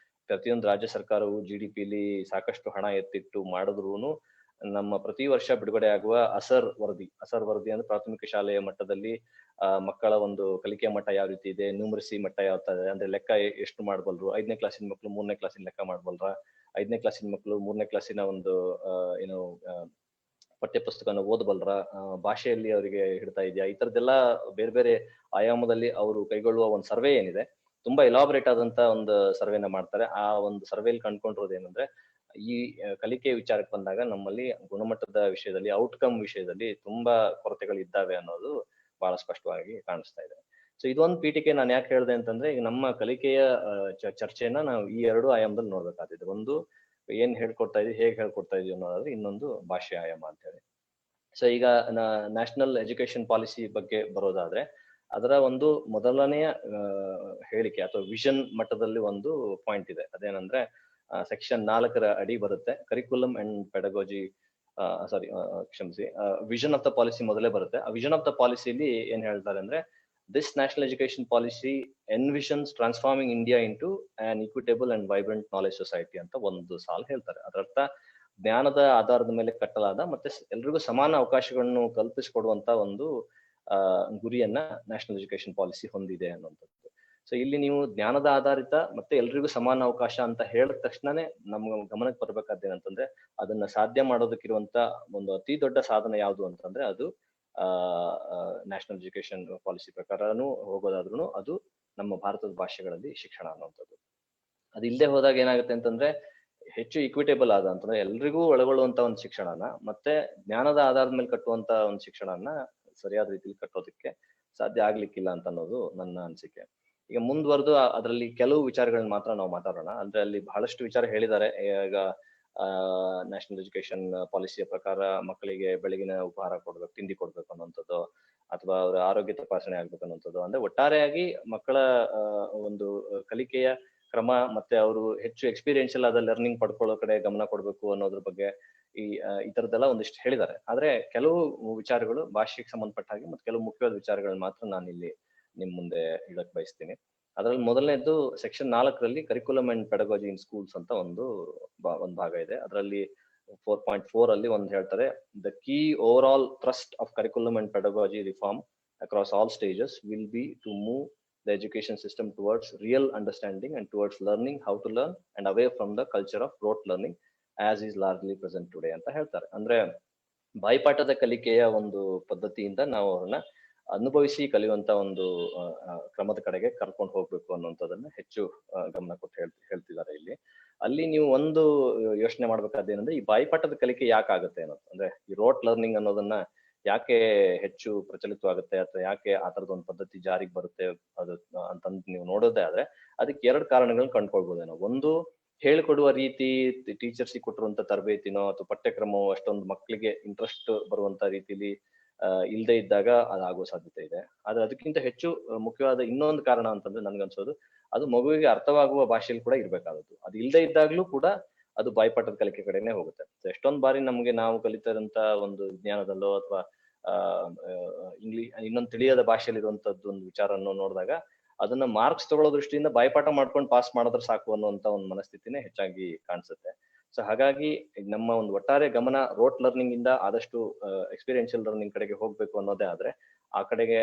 ಪ್ರತಿಯೊಂದು ರಾಜ್ಯ ಸರ್ಕಾರವು GDPಲಿ ಸಾಕಷ್ಟು ಹಣ ಎತ್ತಿಟ್ಟು ಮಾಡಿದ್ರೂನು ನಮ್ಮ ಪ್ರತಿ ವರ್ಷ ಬಿಡುಗಡೆ ಆಗುವ ಅಸರ್ ವರದಿ ಅಂದ್ರೆ ಪ್ರಾಥಮಿಕ ಶಾಲೆಯ ಮಟ್ಟದಲ್ಲಿ ಮಕ್ಕಳ ಒಂದು ಕಲಿಕೆ ಮಟ್ಟ ಯಾವ ರೀತಿ ಇದೆ, ನ್ಯೂಮರಸಿ ಮಟ್ಟ ಯಾವ ತರ ಇದೆ, ಅಂದ್ರೆ ಲೆಕ್ಕ ಎಷ್ಟು ಮಾಡಬಲ್ರು, 5ನೇ ಕ್ಲಾಸಿನ ಮಕ್ಕಳು 3ನೇ ಕ್ಲಾಸಿನ ಲೆಕ್ಕ ಮಾಡಬಲ್ರ, 5ನೇ ಕ್ಲಾಸಿನ ಮಕ್ಕಳು 3ನೇ ಕ್ಲಾಸಿನ ಒಂದು ಪಠ್ಯ ಪುಸ್ತಕನ ಓದಬಲ್ರ, ಭಾಷೆಯಲ್ಲಿ ಅವರಿಗೆ ಹಿಡ್ತಾ ಇದೆಯಾ, ಈ ತರದ್ದೆಲ್ಲ ಬೇರೆ ಬೇರೆ ಆಯಾಮದಲ್ಲಿ ಅವರು ಕೈಗೊಳ್ಳುವ ಒಂದು ಸರ್ವೆ ಏನಿದೆ, ತುಂಬಾ ಎಲಾಬರೇಟ್ ಆದಂತ ಒಂದು ಸರ್ವೆನ ಮಾಡ್ತಾರೆ. ಆ ಒಂದು ಸರ್ವೆಯಲ್ಲಿ ಕಂಡುಕೊಂಡಿರೋದು ಏನಂದ್ರೆ, ಈ ಕಲಿಕೆ ವಿಚಾರಕ್ಕೆ ಬಂದಾಗ ನಮ್ಮಲ್ಲಿ ಗುಣಮಟ್ಟದ ವಿಷಯದಲ್ಲಿ, ಔಟ್ಕಮ್ ವಿಷಯದಲ್ಲಿ ತುಂಬಾ ಕೊರತೆಗಳಿದ್ದಾವೆ ಅನ್ನೋದು ಬಹಳ ಸ್ಪಷ್ಟವಾಗಿ ಕಾಣಿಸ್ತಾ ಇದೆ. ಸೊ ಇದೊಂದು ಪೀಠಿಕೆ ನಾನು ಯಾಕೆ ಹೇಳಿದೆ ಅಂತಂದ್ರೆ, ಈಗ ನಮ್ಮ ಕಲಿಕೆಯ ಚರ್ಚೆಯನ್ನ ನಾವು ಈ 2 ಆಯಾಮದಲ್ಲಿ ನೋಡ್ಬೇಕಾಗ್ತದೆ. ಒಂದು ಏನ್ ಹೇಳ್ಕೊಡ್ತಾ ಇದೀವಿ, ಹೇಗೆ ಹೇಳ್ಕೊಡ್ತಾ ಇದೀವಿ ಅನ್ನೋದಾದ್ರೆ, ಇನ್ನೊಂದು ಭಾಷೆ ಆಯಾಮ ಅಂತ ಹೇಳಿ. ಸೊ ಈಗ ನ್ಯಾಷನಲ್ ಎಜುಕೇಶನ್ ಪಾಲಿಸಿ ಬಗ್ಗೆ ಬರೋದಾದ್ರೆ, ಅದರ ಒಂದು ಮೊದಲನೆಯ ಹೇಳಿಕೆ ಅಥವಾ ವಿಷನ್ ಮಟ್ಟದಲ್ಲಿ ಒಂದು ಪಾಯಿಂಟ್ ಇದೆ. ಅದೇನಂದ್ರೆ ಸೆಕ್ಷನ್ 4ರ ಅಡಿ ಬರುತ್ತೆ, ಕರಿಕ್ಯುಲಮ್ ಅಂಡ್ ಪೆಡಗಾಜಿ ಕ್ಷಮಿಸಿ, ವಿಷನ್ ಆಫ್ ದ ಪಾಲಿಸಿ ಮೊದಲೇ ಬರುತ್ತೆ. ಆ ವಿಷನ್ ಆಫ್ ದ ಪಾಲಿಸಿಲಿ ಏನ್ ಹೇಳ್ತಾರೆ ಅಂದ್ರೆ, this national education policy envisions transforming India into an equitable and vibrant knowledge society ಅಂತ ಒಂದು ಸಾಲು ಹೇಳ್ತಾರೆ. ಅದರರ್ಥ ಜ್ಞಾನದ ಆಧಾರದ ಮೇಲೆ ಕಟ್ಟಲಾದ ಮತ್ತೆ ಎಲ್ರಿಗೂ ಸಮಾನ ಅವಕಾಶಗಳನ್ನು ಕಲ್ಪಿಸಿಕೊಡುವಂತ ಒಂದು ಗುರಿಯನ್ನ ನ್ಯಾಷನಲ್ ಎಜುಕೇಶನ್ ಪಾಲಿಸಿ ಹೊಂದಿದೆ ಅನ್ನುವಂಥದ್ದು. ಸೊ ಇಲ್ಲಿ ನೀವು ಜ್ಞಾನದ ಆಧಾರಿತ ಮತ್ತೆ ಎಲ್ರಿಗೂ ಸಮಾನ ಅವಕಾಶ ಅಂತ ಹೇಳಿದ ತಕ್ಷಣನೇ ನಮ್ಮ ಗಮನಕ್ಕೆ ಬರ್ಬೇಕಾದ್ದೇನಂತಂದ್ರೆ, ಅದನ್ನ ಸಾಧ್ಯ ಮಾಡೋದಕ್ಕಿರುವಂತ ಒಂದು ಅತಿ ದೊಡ್ಡ ಸಾಧನ ಯಾವುದು ಅಂತಂದ್ರೆ, ಅದು ನ್ಯಾಷನಲ್ ಎಜುಕೇಶನ್ ಪಾಲಿಸಿ ಪ್ರಕಾರನೂ ಹೋಗೋದಾದ್ರೂ ಅದು ನಮ್ಮ ಭಾರತದ ಭಾಷೆಗಳಲ್ಲಿ ಶಿಕ್ಷಣ ಅನ್ನುವಂಥದ್ದು. ಅದು ಇಲ್ಲದೆ ಹೋದಾಗ ಏನಾಗುತ್ತೆ ಅಂತಂದ್ರೆ, ಹೆಚ್ಚು ಇಕ್ವಿಟೇಬಲ್ ಆದ ಅಂತಂದ್ರೆ ಎಲ್ರಿಗೂ ಒಳಗೊಳ್ಳುವಂತ ಒಂದು ಶಿಕ್ಷಣನ ಮತ್ತೆ ಜ್ಞಾನದ ಆಧಾರದ ಮೇಲೆ ಕಟ್ಟುವಂತ ಒಂದು ಶಿಕ್ಷಣನ ಸರಿಯಾದ ರೀತಿಯಲ್ಲಿ ಕಟ್ಟೋದಕ್ಕೆ ಸಾಧ್ಯ ಆಗ್ಲಿಕ್ಕಿಲ್ಲ ಅಂತ ಅನ್ನೋದು ನನ್ನ ಅನಿಸಿಕೆ. ಈಗ ಮುಂದುವರೆದು ಅದರಲ್ಲಿ ಕೆಲವು ವಿಚಾರಗಳನ್ನ ಮಾತ್ರ ನಾವು ಮಾತಾಡೋಣ. ಅಂದ್ರೆ ಅಲ್ಲಿ ಬಹಳಷ್ಟು ವಿಚಾರ ಹೇಳಿದ್ದಾರೆ. ಈಗ ನ್ಯಾಷನಲ್ ಎಜುಕೇಶನ್ ಪಾಲಿಸಿಯ ಪ್ರಕಾರ ಮಕ್ಕಳಿಗೆ ಬೆಳಗಿನ ಉಪಹಾರ ಕೊಡ್ಬೇಕು, ತಿಂಡಿ ಕೊಡ್ಬೇಕು ಅನ್ನುವಂಥದ್ದು, ಅಥವಾ ಅವರ ಆರೋಗ್ಯ ತಪಾಸಣೆ ಆಗ್ಬೇಕು ಅನ್ನುವಂಥದ್ದು. ಅಂದ್ರೆ ಒಟ್ಟಾರೆಯಾಗಿ ಮಕ್ಕಳ ಒಂದು ಕಲಿಕೆಯ ಕ್ರಮ ಮತ್ತೆ ಅವರು ಹೆಚ್ಚು ಎಕ್ಸ್ಪೀರಿಯನ್ಷಿಯಲ್ ಆದ ಲರ್ನಿಂಗ್ ಪಡ್ಕೊಳ್ಳೋ ಕಡೆ ಗಮನ ಕೊಡ್ಬೇಕು ಅನ್ನೋದ್ರ ಬಗ್ಗೆ ಈ ತರದ್ದೆಲ್ಲ ಒಂದಿಷ್ಟು ಹೇಳಿದ್ದಾರೆ. ಆದ್ರೆ ಕೆಲವು ವಿಚಾರಗಳು ಭಾಷೆಗೆ ಸಂಬಂಧಪಟ್ಟ ಹಾಗೆ ಮತ್ತೆ ಕೆಲವು ಮುಖ್ಯವಾದ ವಿಚಾರಗಳನ್ನ ಮಾತ್ರ ನಾನು ಇಲ್ಲಿ ನಿಮ್ ಮುಂದೆ ಇಡಕ್ ಬಯಸ್ತೀನಿ. ಅದ್ರಲ್ಲಿ ಮೊದಲನೇದು ಸೆಕ್ಷನ್ 4ರಲ್ಲಿ curriculum and pedagogy in schools ಅಂತ ಒಂದು ಭಾಗ ಇದೆ. ಅದರಲ್ಲಿ 4.4 ಅಲ್ಲಿ ಒಂದು ಹೇಳ್ತಾರೆ, the key overall thrust of curriculum and pedagogy reform across all stages will be to move the education system towards real understanding and towards learning how to learn and away from the culture of rote learning as is largely present today ಅಂತ ಹೇಳ್ತಾರೆ. ಅಂದ್ರೆ ಬಾಯಿಪಾಠದ ಕಲಿಕೆಯ ಒಂದು ಪದ್ಧತಿಯಿಂದ ನಾವು ಅವ್ರನ್ನ ಅನುಭವಿಸಿ ಕಲಿಯುವಂತ ಒಂದು ಕ್ರಮದ ಕಡೆಗೆ ಕರ್ಕೊಂಡು ಹೋಗ್ಬೇಕು ಅನ್ನುವಂಥದ್ದನ್ನ ಹೆಚ್ಚು ಗಮನ ಕೊಟ್ಟು ಹೇಳ್ತಿದ್ದಾರೆ ಇಲ್ಲಿ. ಅಲ್ಲಿ ನೀವು ಒಂದು ಯೋಚನೆ ಮಾಡ್ಬೇಕಾದೇನಂದ್ರೆ, ಈ ಬಾಯಿಪಾಠದ ಕಲಿಕೆ ಯಾಕಾಗುತ್ತೆ ಅನ್ನೋದು. ಅಂದ್ರೆ ಈ ರೋಟ್ ಲರ್ನಿಂಗ್ ಅನ್ನೋದನ್ನ ಯಾಕೆ ಹೆಚ್ಚು ಪ್ರಚಲಿತವಾಗುತ್ತೆ ಅಥವಾ ಯಾಕೆ ಆ ತರದ ಒಂದು ಪದ್ಧತಿ ಜಾರಿಗೆ ಬರುತ್ತೆ ಅದು ಅಂತಂದು ನೀವು ನೋಡೋದೇ ಆದ್ರೆ ಅದಕ್ಕೆ ಎರಡು ಕಾರಣಗಳನ್ನ ಕಂಡ್ಕೊಳ್ಬಹುದೇನೋ. ಒಂದು, ಹೇಳಿಕೊಡುವ ರೀತಿ, ಟೀಚರ್ಸಿಗೆ ಕೊಟ್ಟಿರುವಂತ ತರಬೇತಿನೋ ಅಥವಾ ಪಠ್ಯಕ್ರಮವು ಅಷ್ಟೊಂದು ಮಕ್ಕಳಿಗೆ ಇಂಟ್ರೆಸ್ಟ್ ಬರುವಂತ ರೀತಿಲಿ ಇಲ್ಲದೆ ಇದ್ದಾಗ ಅದಾಗೋ ಸಾಧ್ಯತೆ ಇದೆ. ಆದ್ರೆ ಅದಕ್ಕಿಂತ ಹೆಚ್ಚು ಮುಖ್ಯವಾದ ಇನ್ನೊಂದು ಕಾರಣ ಅಂತಂದ್ರೆ ನನ್ಗನ್ಸೋದು, ಅದು ಮಗುವಿಗೆ ಅರ್ಥವಾಗುವ ಭಾಷೆಯಲ್ಲಿ ಕೂಡ ಇರ್ಬೇಕಾದದ್ದು. ಅದು ಇಲ್ಲದೆ ಇದ್ದಾಗ್ಲೂ ಕೂಡ ಅದು ಬಾಯ್ಪಾಠದ ಕಲಿಕೆ ಕಡೆನೆ ಹೋಗುತ್ತೆ. ಎಷ್ಟೊಂದ್ ಬಾರಿ ನಮ್ಗೆ ನಾವು ಕಲಿತಿರಂತ ಒಂದು ವಿಜ್ಞಾನದಲ್ಲೋ ಅಥವಾ ಇನ್ನೊಂದು ತಿಳಿಯದ ಭಾಷೆಯಲ್ಲಿ ಇರುವಂತದ್ದು ಒಂದು ವಿಚಾರವನ್ನು ನೋಡಿದಾಗ ಅದನ್ನ ಮಾರ್ಕ್ಸ್ ತಗೊಳ್ಳೋ ದೃಷ್ಟಿಯಿಂದ ಬಾಯ್ಪಾಠ ಮಾಡ್ಕೊಂಡು ಪಾಸ್ ಮಾಡಿದ್ರೆ ಸಾಕು ಅನ್ನುವಂತ ಒಂದು ಮನಸ್ಥಿತಿನೇ ಹೆಚ್ಚಾಗಿ ಕಾಣಿಸುತ್ತೆ. ಸೊ ಹಾಗಾಗಿ ನಮ್ಮ ಒಂದು ಒಟ್ಟಾರೆ ಗಮನ ರೋಟ್ ಲರ್ನಿಂಗ್ ಇಂದ ಆದಷ್ಟು ಎಕ್ಸ್ಪೀರಿಯನ್ಷಿಯಲ್ ಲರ್ನಿಂಗ್ ಕಡೆಗೆ ಹೋಗ್ಬೇಕು ಅನ್ನೋದೇ ಆದ್ರೆ ಆ ಕಡೆಗೆ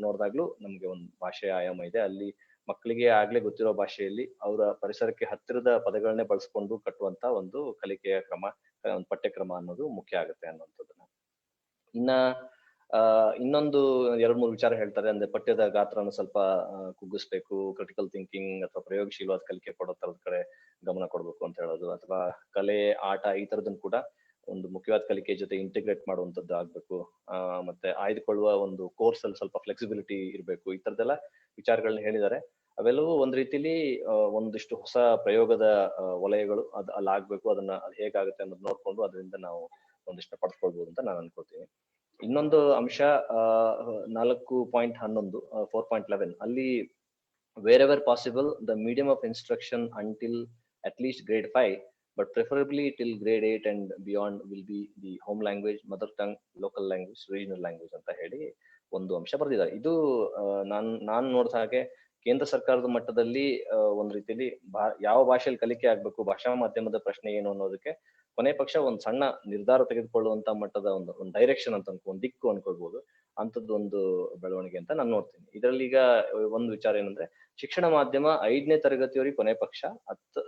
ನೋಡಿದಾಗ್ಲೂ ನಮ್ಗೆ ಒಂದು ಭಾಷೆಯ ಆಯಾಮ ಇದೆ. ಅಲ್ಲಿ ಮಕ್ಕಳಿಗೆ ಆಗ್ಲೇ ಗೊತ್ತಿರೋ ಭಾಷೆಯಲ್ಲಿ ಅವರ ಪರಿಸರಕ್ಕೆ ಹತ್ತಿರದ ಪದಗಳನ್ನೇ ಬಳಸ್ಕೊಂಡು ಕಟ್ಟುವಂತ ಒಂದು ಕಲಿಕೆಯ ಕ್ರಮ, ಒಂದು ಪಠ್ಯಕ್ರಮ ಅನ್ನೋದು ಮುಖ್ಯ ಆಗುತ್ತೆ ಅನ್ನುವಂಥದ್ದನ್ನ. ಇನ್ನ ಇನ್ನೊಂದು 2-3 ವಿಚಾರ ಹೇಳ್ತಾರೆ. ಅಂದ್ರೆ ಪಠ್ಯದ ಗಾತ್ರನ ಸ್ವಲ್ಪ ಕುಗ್ಗಿಸ್ಬೇಕು, ಕ್ರಿಟಿಕಲ್ ಥಿಂಕಿಂಗ್ ಅಥವಾ ಪ್ರಯೋಗಶೀಲವಾದ ಕಲಿಕೆ ಕೊಡೋ ತರದ ಕಡೆ ಗಮನ ಕೊಡ್ಬೇಕು ಅಂತ ಹೇಳೋದು, ಅಥವಾ ಕಲೆ, ಆಟ ಈ ತರದನ್ನು ಕೂಡ ಒಂದು ಮುಖ್ಯವಾದ ಕಲಿಕೆ ಜೊತೆ ಇಂಟಿಗ್ರೇಟ್ ಮಾಡುವಂತದ್ದು ಆಗ್ಬೇಕು. ಮತ್ತೆ ಆಯ್ದುಕೊಳ್ಳುವ ಒಂದು ಕೋರ್ಸ್ ಅಲ್ಲಿ ಸ್ವಲ್ಪ ಫ್ಲೆಕ್ಸಿಬಿಲಿಟಿ ಇರಬೇಕು. ಈ ತರದೆಲ್ಲ ವಿಚಾರಗಳನ್ನ ಹೇಳಿದ್ದಾರೆ. ಅವೆಲ್ಲವೂ ಒಂದ್ ರೀತಿಲಿ ಒಂದಿಷ್ಟು ಹೊಸ ಪ್ರಯೋಗದ ವಲಯಗಳು ಅಲ್ಲಿ ಆಗ್ಬೇಕು. ಅದನ್ನ ಅದು ಹೇಗಾಗುತ್ತೆ ಅನ್ನೋದು ನೋಡ್ಕೊಂಡು ಅದರಿಂದ ನಾವು ಒಂದಿಷ್ಟು ಪಡ್ಕೊಳ್ಬಹುದು ಅಂತ ನಾನು ಅನ್ಕೋತೀನಿ. ಇನ್ನೊಂದು ಅಂಶ 4.11 4.11 ಅಲ್ಲಿ wherever possible the medium of instruction until at least grade 5 but preferably till grade 8 and beyond will be the home language, mother tongue, local language, regional language ಅಂತ ಹೇಳಿ ಒಂದು ಅಂಶ ಬರೆದಿದ್ದಾರೆ. ಇದು ನಾನು ನೋಡಿದ ಹಾಗೆ ಕೇಂದ್ರ ಸರ್ಕಾರದ ಮಟ್ಟದಲ್ಲಿ ಒಂದ್ ರೀತಿಯಲ್ಲಿ ಯಾವ ಭಾಷೆಯಲ್ಲಿ ಕಲಿಕೆ ಆಗ್ಬೇಕು, ಭಾಷಾ ಮಾಧ್ಯಮದ ಪ್ರಶ್ನೆ ಏನು ಅನ್ನೋದಕ್ಕೆ ಕೊನೆ ಪಕ್ಷ ಒಂದ್ ಸಣ್ಣ ನಿರ್ಧಾರ ತೆಗೆದುಕೊಳ್ಳುವಂತ ಮಟ್ಟದ ಒಂದು ಡೈರೆಕ್ಷನ್ ಅಂತ ಒಂದು ದಿಕ್ಕು ಅನ್ಕೊಳ್ಬಹುದು. ಅಂತದ್ದು ಒಂದು ಬೆಳವಣಿಗೆ ಅಂತ ನಾನು ನೋಡ್ತೀನಿ. ಇದರಲ್ಲಿ ಈಗ ಒಂದು ವಿಚಾರ ಏನಂದ್ರೆ, ಶಿಕ್ಷಣ ಮಾಧ್ಯಮ 5ನೇ ತರಗತಿಯವರೆಗೆ ಕೊನೆ ಪಕ್ಷ,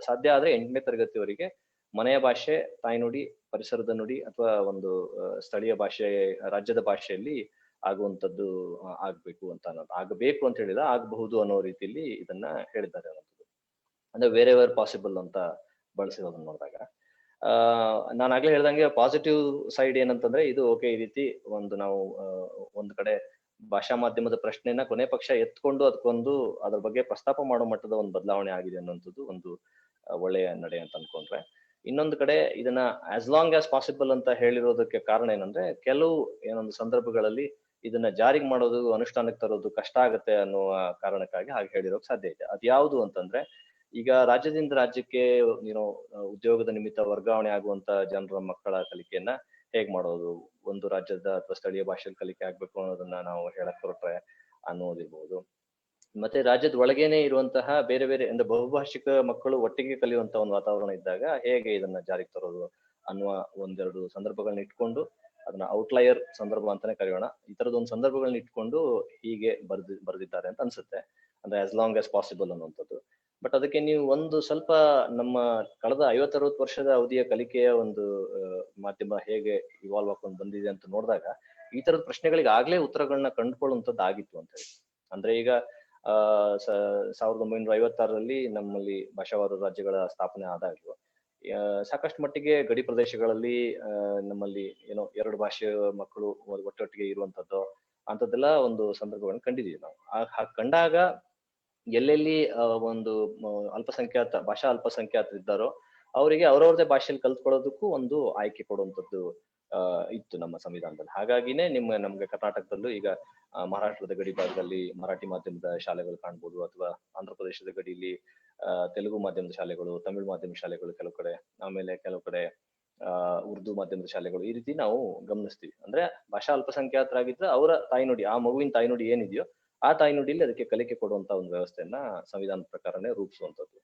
ಸಾಧ್ಯ ಆದ್ರೆ 8ನೇ ತರಗತಿಯವರೆಗೆ ಮನೆಯ ಭಾಷೆ, ತಾಯ್ನುಡಿ, ಪರಿಸರದ ನುಡಿ ಅಥವಾ ಒಂದು ಸ್ಥಳೀಯ ಭಾಷೆ, ರಾಜ್ಯದ ಭಾಷೆಯಲ್ಲಿ ಆಗುವಂತದ್ದು ಆಗ್ಬೇಕು ಅಂತ ಅನ್ನೋದು. ಆಗಬೇಕು ಅಂತ ಹೇಳಿದ ಆಗಬಹುದು ಅನ್ನೋ ರೀತಿಯಲ್ಲಿ ಇದನ್ನ ಹೇಳಿದ್ದಾರೆ ಅನ್ನೋದು. ಅಂದ್ರೆ ವೇರ್ ಪಾಸಿಬಲ್ ಅಂತ ಬಳಸಿರೋದನ್ನ ನೋಡಿದಾಗ ನಾನು ಆಗ್ಲೇ ಹೇಳ್ದಂಗೆ ಪಾಸಿಟಿವ್ ಸೈಡ್ ಏನಂತಂದ್ರೆ, ಇದು ಓಕೆ, ಈ ರೀತಿ ಒಂದು ನಾವು ಒಂದು ಕಡೆ ಭಾಷಾ ಮಾಧ್ಯಮದ ಪ್ರಶ್ನೆನ ಕೊನೆ ಪಕ್ಷ ಎತ್ಕೊಂಡು ಅದಕ್ಕೊಂದು ಅದ್ರ ಬಗ್ಗೆ ಪ್ರಸ್ತಾಪ ಮಾಡೋ ಮಟ್ಟದ ಒಂದು ಬದಲಾವಣೆ ಆಗಿದೆ ಅನ್ನೋಂಥದ್ದು ಒಂದು ಒಳ್ಳೆಯ ನಡೆ ಅಂತ ಅನ್ಕೊಂಡ್ರೆ. ಇನ್ನೊಂದು ಕಡೆ ಇದನ್ನ ಆಸ್ ಲಾಂಗ್ ಆಸ್ ಪಾಸಿಬಲ್ ಅಂತ ಹೇಳಿರೋದಕ್ಕೆ ಕಾರಣ ಏನಂದ್ರೆ, ಕೆಲವು ಏನೊಂದು ಸಂದರ್ಭಗಳಲ್ಲಿ ಇದನ್ನ ಜಾರಿಗೆ ಮಾಡೋದು, ಅನುಷ್ಠಾನಕ್ಕೆ ತರೋದು ಕಷ್ಟ ಆಗುತ್ತೆ ಅನ್ನುವ ಕಾರಣಕ್ಕಾಗಿ ಹಾಗೆ ಹೇಳಿರೋಕ್ ಸಾಧ್ಯ ಇದೆ. ಅದ್ಯಾವುದು ಅಂತಂದ್ರೆ, ಈಗ ರಾಜ್ಯದಿಂದ ರಾಜ್ಯಕ್ಕೆ ಉದ್ಯೋಗದ ನಿಮಿತ್ತ ವರ್ಗಾವಣೆ ಆಗುವಂತ ಜನರ ಮಕ್ಕಳ ಕಲಿಕೆಯನ್ನ ಹೇಗ್ ಮಾಡೋದು, ಒಂದು ರಾಜ್ಯದ ಅಥವಾ ಸ್ಥಳೀಯ ಭಾಷೆಯಲ್ಲಿ ಕಲಿಕೆ ಆಗ್ಬೇಕು ಅನ್ನೋದನ್ನ ನಾವು ಹೇಳಕ್ ಹೊರಟ್ರೆ ಅನ್ನೋದಿರ್ಬೋದು. ಮತ್ತೆ ರಾಜ್ಯದ ಒಳಗೇನೆ ಇರುವಂತಹ ಬೇರೆ ಬೇರೆ ಅಂದ್ರೆ ಬಹುಭಾಷಿಕ ಮಕ್ಕಳು ಒಟ್ಟಿಗೆ ಕಲಿಯುವಂತ ಒಂದು ವಾತಾವರಣ ಇದ್ದಾಗ ಹೇಗೆ ಇದನ್ನ ಜಾರಿಗೆ ತರೋದು ಅನ್ನುವ ಒಂದೆರಡು ಸಂದರ್ಭಗಳನ್ನ ಇಟ್ಕೊಂಡು, ಅದನ್ನ ಔಟ್ಲೈಯರ್ ಸಂದರ್ಭ ಅಂತಾನೆ ಕರೆಯೋಣ, ಈ ತರದೊಂದು ಸಂದರ್ಭಗಳನ್ನ ಇಟ್ಕೊಂಡು ಹೀಗೆ ಬರ್ದಿದ್ದಾರೆ ಅಂತ ಅನ್ಸುತ್ತೆ. ಅಂದ್ರೆ ಆಸ್ ಲಾಂಗ್ ಆಸ್ ಪಾಸಿಬಲ್ ಅನ್ನುವಂಥದ್ದು. ಬಟ್ ಅದಕ್ಕೆ ನೀವು ಒಂದು ಸ್ವಲ್ಪ ನಮ್ಮ ಕಳೆದ 50-60 ವರ್ಷದ ಅವಧಿಯ ಕಲಿಕೆಯ ಒಂದು ಮಾಧ್ಯಮ ಹೇಗೆ ಇವಾಲ್ವ್ ಹಾಕೊಂಡು ಬಂದಿದೆ ಅಂತ ನೋಡಿದಾಗ ಈ ತರದ ಪ್ರಶ್ನೆಗಳಿಗೆ ಆಗ್ಲೇ ಉತ್ತರಗಳನ್ನ ಕಂಡುಕೊಳ್ಳುವಂಥದ್ದು ಆಗಿತ್ತು ಅಂತ ಹೇಳಿ. ಅಂದ್ರೆ ಈಗ 1956ರಲ್ಲಿ ನಮ್ಮಲ್ಲಿ ಭಾಷಾವಾರು ರಾಜ್ಯಗಳ ಸ್ಥಾಪನೆ ಆದಾಗ್ಲೂ ಸಾಕಷ್ಟು ಮಟ್ಟಿಗೆ ಗಡಿ ಪ್ರದೇಶಗಳಲ್ಲಿ ನಮ್ಮಲ್ಲಿ ಏನೋ 2 ಭಾಷೆಯ ಮಕ್ಕಳು ಒಟ್ಟೊಟ್ಟಿಗೆ ಇರುವಂತದ್ದು ಅಂತದ್ದೆಲ್ಲ ಒಂದು ಸಂದರ್ಭಗಳನ್ನ ಕಂಡಿದೀವಿ ನಾವು. ಕಂಡಾಗ ಎಲ್ಲೆಲ್ಲಿ ಒಂದು ಭಾಷಾ ಅಲ್ಪಸಂಖ್ಯಾತರಿದ್ದಾರೋ ಅವರಿಗೆ ಅವ್ರವ್ರದೇ ಭಾಷೆಯಲ್ಲಿ ಕಲ್ತ್ಕೊಳ್ಳೋದಕ್ಕೂ ಒಂದು ಆಯ್ಕೆ ಕೊಡುವಂಥದ್ದು ಇತ್ತು ನಮ್ಮ ಸಂವಿಧಾನದಲ್ಲಿ. ಹಾಗಾಗಿನೇ ನಮ್ಗೆ ಕರ್ನಾಟಕದಲ್ಲೂ ಈಗ ಮಹಾರಾಷ್ಟ್ರದ ಗಡಿ ಭಾಗದಲ್ಲಿ ಮರಾಠಿ ಮಾಧ್ಯಮದ ಶಾಲೆಗಳು ಕಾಣ್ಬೋದು, ಅಥವಾ ಆಂಧ್ರ ಪ್ರದೇಶದ ಗಡಿಯಲ್ಲಿ ತೆಲುಗು ಮಾಧ್ಯಮದ ಶಾಲೆಗಳು, ತಮಿಳು ಮಾಧ್ಯಮದ ಶಾಲೆಗಳು ಕೆಲವು ಕಡೆ, ಆಮೇಲೆ ಕೆಲವು ಕಡೆ ಉರ್ದು ಮಾಧ್ಯಮದ ಶಾಲೆಗಳು, ಈ ರೀತಿ ನಾವು ಗಮನಿಸ್ತೀವಿ. ಅಂದ್ರೆ ಭಾಷಾ ಅಲ್ಪಸಂಖ್ಯಾತರಾಗಿದ್ರೆ ಅವರ ತಾಯ್ನುಡಿ, ಆ ಮಗುವಿನ ತಾಯ್ನುಡಿ ಏನಿದೆಯೋ ಆ ತಾಯ್ನುಡಿಯಲ್ಲಿ ಅದಕ್ಕೆ ಕಲಿಕೆ ಕೊಡುವಂತ ಒಂದು ವ್ಯವಸ್ಥೆಯನ್ನ ಸಂವಿಧಾನದ ಪ್ರಕಾರನೇ ರೂಪಿಸುವಂಥದ್ದು.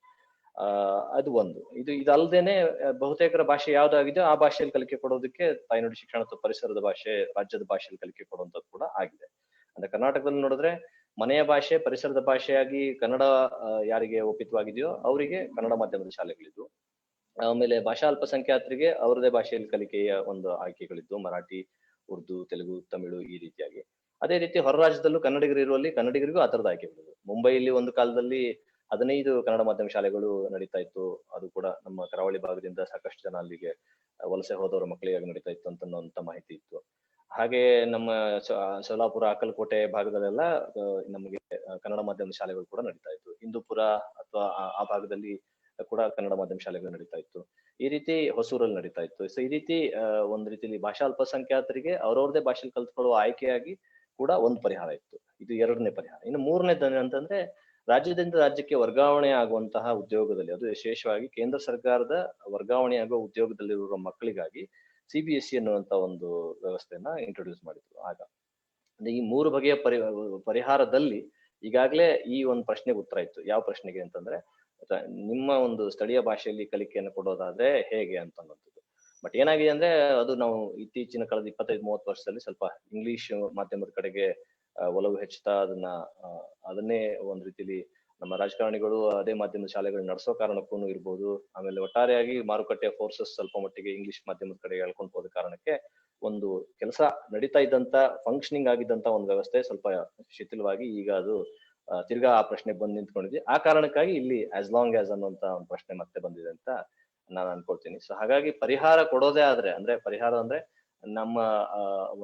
ಅದು ಒಂದು. ಇದಲ್ದೇನೆ ಬಹುತೇಕರ ಭಾಷೆ ಯಾವ್ದಾಗಿದೆಯೋ ಆ ಭಾಷೆಯಲ್ಲಿ ಕಲಿಕೆ ಕೊಡೋದಕ್ಕೆ ತಾಯ್ನುಡಿ ಶಿಕ್ಷಣ ಅಥವಾ ಪರಿಸರದ ಭಾಷೆ, ರಾಜ್ಯದ ಭಾಷೆಯಲ್ಲಿ ಕಲಿಕೆ ಕೊಡುವಂಥದ್ದು ಕೂಡ ಆಗಿದೆ. ಅಂದ್ರೆ ಕರ್ನಾಟಕದಲ್ಲಿ ನೋಡಿದ್ರೆ ಮನೆಯ ಭಾಷೆ, ಪರಿಸರದ ಭಾಷೆಯಾಗಿ ಕನ್ನಡ ಯಾರಿಗೆ ಒಪ್ಪಿತವಾಗಿದೆಯೋ ಅವರಿಗೆ ಕನ್ನಡ ಮಾಧ್ಯಮದ ಶಾಲೆಗಳಿದ್ವು. ಆಮೇಲೆ ಭಾಷಾ ಅಲ್ಪಸಂಖ್ಯಾತರಿಗೆ ಅವರದೇ ಭಾಷೆಯಲ್ಲಿ ಕಲಿಕೆಯ ಒಂದು ಆಯ್ಕೆಗಳಿದ್ವು, ಮರಾಠಿ, ಉರ್ದು, ತೆಲುಗು, ತಮಿಳು ಈ ರೀತಿಯಾಗಿ. ಅದೇ ರೀತಿ ಹೊರ ರಾಜ್ಯದಲ್ಲೂ ಕನ್ನಡಿಗರು ಇರುವಲ್ಲಿ ಕನ್ನಡಿಗರಿಗೂ ಆ ತರದ ಆಯ್ಕೆಗಳಿದ್ವು. ಮುಂಬೈಲಿ ಒಂದು ಕಾಲದಲ್ಲಿ 15 ಕನ್ನಡ ಮಾಧ್ಯಮ ಶಾಲೆಗಳು ನಡೀತಾ ಇತ್ತು. ಅದು ಕೂಡ ನಮ್ಮ ಕರಾವಳಿ ಭಾಗದಿಂದ ಸಾಕಷ್ಟು ಜನ ಅಲ್ಲಿಗೆ ವಲಸೆ ಹೋದವರ ಮಕ್ಕಳಿಗಾಗಿ ನಡೀತಾ ಇತ್ತು ಅಂತ ಮಾಹಿತಿ ಇತ್ತು. ಹಾಗೆ ನಮ್ಮ ಸೋಲಾಪುರ, ಅಕ್ಕಲಕೋಟೆ ಭಾಗದಲ್ಲೆಲ್ಲ ನಮಗೆ ಕನ್ನಡ ಮಾಧ್ಯಮದ ಶಾಲೆಗಳು ಕೂಡ ನಡೀತಾ ಇತ್ತು. ಹಿಂದೂಪುರ ಅಥವಾ ಆ ಭಾಗದಲ್ಲಿ ಕೂಡ ಕನ್ನಡ ಮಾಧ್ಯಮ ಶಾಲೆಗಳು ನಡೀತಾ ಇತ್ತು. ಈ ರೀತಿ ಹೊಸೂರಲ್ಲಿ ನಡೀತಾ ಇತ್ತು. ಸೊ ಈ ರೀತಿ ಒಂದ್ ರೀತಿಲಿ ಭಾಷಾ ಅಲ್ಪಸಂಖ್ಯಾತರಿಗೆ ಅವ್ರವ್ರದೇ ಭಾಷೆಯಲ್ಲಿ ಕಲ್ತ್ಕೊಳ್ಳುವ ಆಯ್ಕೆಯಾಗಿ ಕೂಡ ಒಂದು ಪರಿಹಾರ ಇತ್ತು. ಇದು ಎರಡನೇ ಪರಿಹಾರ. ಇನ್ನು ಮೂರನೇದು ಅಂತಂದ್ರೆ ರಾಜ್ಯದಿಂದ ರಾಜ್ಯಕ್ಕೆ ವರ್ಗಾವಣೆ ಆಗುವಂತಹ ಉದ್ಯೋಗದಲ್ಲಿ, ಅದು ವಿಶೇಷವಾಗಿ ಕೇಂದ್ರ ಸರ್ಕಾರದ ವರ್ಗಾವಣೆ ಆಗುವ ಉದ್ಯೋಗದಲ್ಲಿರುವ ಮಕ್ಕಳಿಗಾಗಿ CBSE ಅನ್ನುವಂತ ಒಂದು ವ್ಯವಸ್ಥೆಯನ್ನ ಇಂಟ್ರೊಡ್ಯೂಸ್ ಮಾಡಿದ್ರು ಆಗ. ಈ ಮೂರು ಬಗೆಯ ಪರಿಹಾರದಲ್ಲಿ ಈಗಾಗಲೇ ಈ ಒಂದು ಪ್ರಶ್ನೆಗೆ ಉತ್ತರ ಇತ್ತು. ಯಾವ ಪ್ರಶ್ನೆಗೆ ಅಂತಂದ್ರೆ, ನಿಮ್ಮ ಒಂದು ಸ್ಥಳೀಯ ಭಾಷೆಯಲ್ಲಿ ಕಲಿಕೆಯನ್ನು ಕೊಡೋದಾದ್ರೆ ಹೇಗೆ ಅಂತ ಅನ್ನೋದು. ಬಟ್ ಏನಾಗಿದೆ ಅಂದ್ರೆ, ಅದು ನಾವು ಇತ್ತೀಚಿನ ಕಳೆದ 25-30 ವರ್ಷದಲ್ಲಿ ಸ್ವಲ್ಪ ಇಂಗ್ಲಿಷ್ ಮಾಧ್ಯಮದ ಕಡೆಗೆ ಒಲವು ಹೆಚ್ಚುತ್ತಾ ಅದನ್ನೇ ಒಂದ್ ರೀತಿಲಿ ನಮ್ಮ ರಾಜಕಾರಣಿಗಳು ಅದೇ ಮಾಧ್ಯಮದ ಶಾಲೆಗಳು ನಡೆಸೋ ಕಾರಣಕ್ಕೂ ಇರ್ಬೋದು. ಆಮೇಲೆ ಒಟ್ಟಾರೆಯಾಗಿ ಮಾರುಕಟ್ಟೆಯ ಫೋರ್ಸಸ್ ಸ್ವಲ್ಪ ಮಟ್ಟಿಗೆ ಇಂಗ್ಲಿಷ್ ಮಾಧ್ಯಮದ ಕಡೆಗೆ ಎಳ್ಕೊಂಡು ಹೋದ ಕಾರಣಕ್ಕೆ ಒಂದು ಕೆಲಸ ನಡೀತಾ ಇದ್ದಂತ, ಫಂಕ್ಷನಿಂಗ್ ಆಗಿದ್ದಂತ ಒಂದು ವ್ಯವಸ್ಥೆ ಸ್ವಲ್ಪ ಶಿಥಿಲವಾಗಿ ಈಗ ಅದು ತಿರ್ಗಾ ಆ ಪ್ರಶ್ನೆ ಬಂದು ನಿಂತ್ಕೊಂಡಿದೆ. ಆ ಕಾರಣಕ್ಕಾಗಿ ಇಲ್ಲಿ ಆಸ್ ಲಾಂಗ್ ಆಸ್ ಅನ್ನುವಂತ ಒಂದು ಪ್ರಶ್ನೆ ಮತ್ತೆ ಬಂದಿದೆ ಅಂತ ನಾನು ಅನ್ಕೊಳ್ತೀನಿ. ಸೊ ಹಾಗಾಗಿ ಪರಿಹಾರ ಕೊಡೋದೇ ಆದ್ರೆ, ಪರಿಹಾರ ಅಂದ್ರೆ ನಮ್ಮ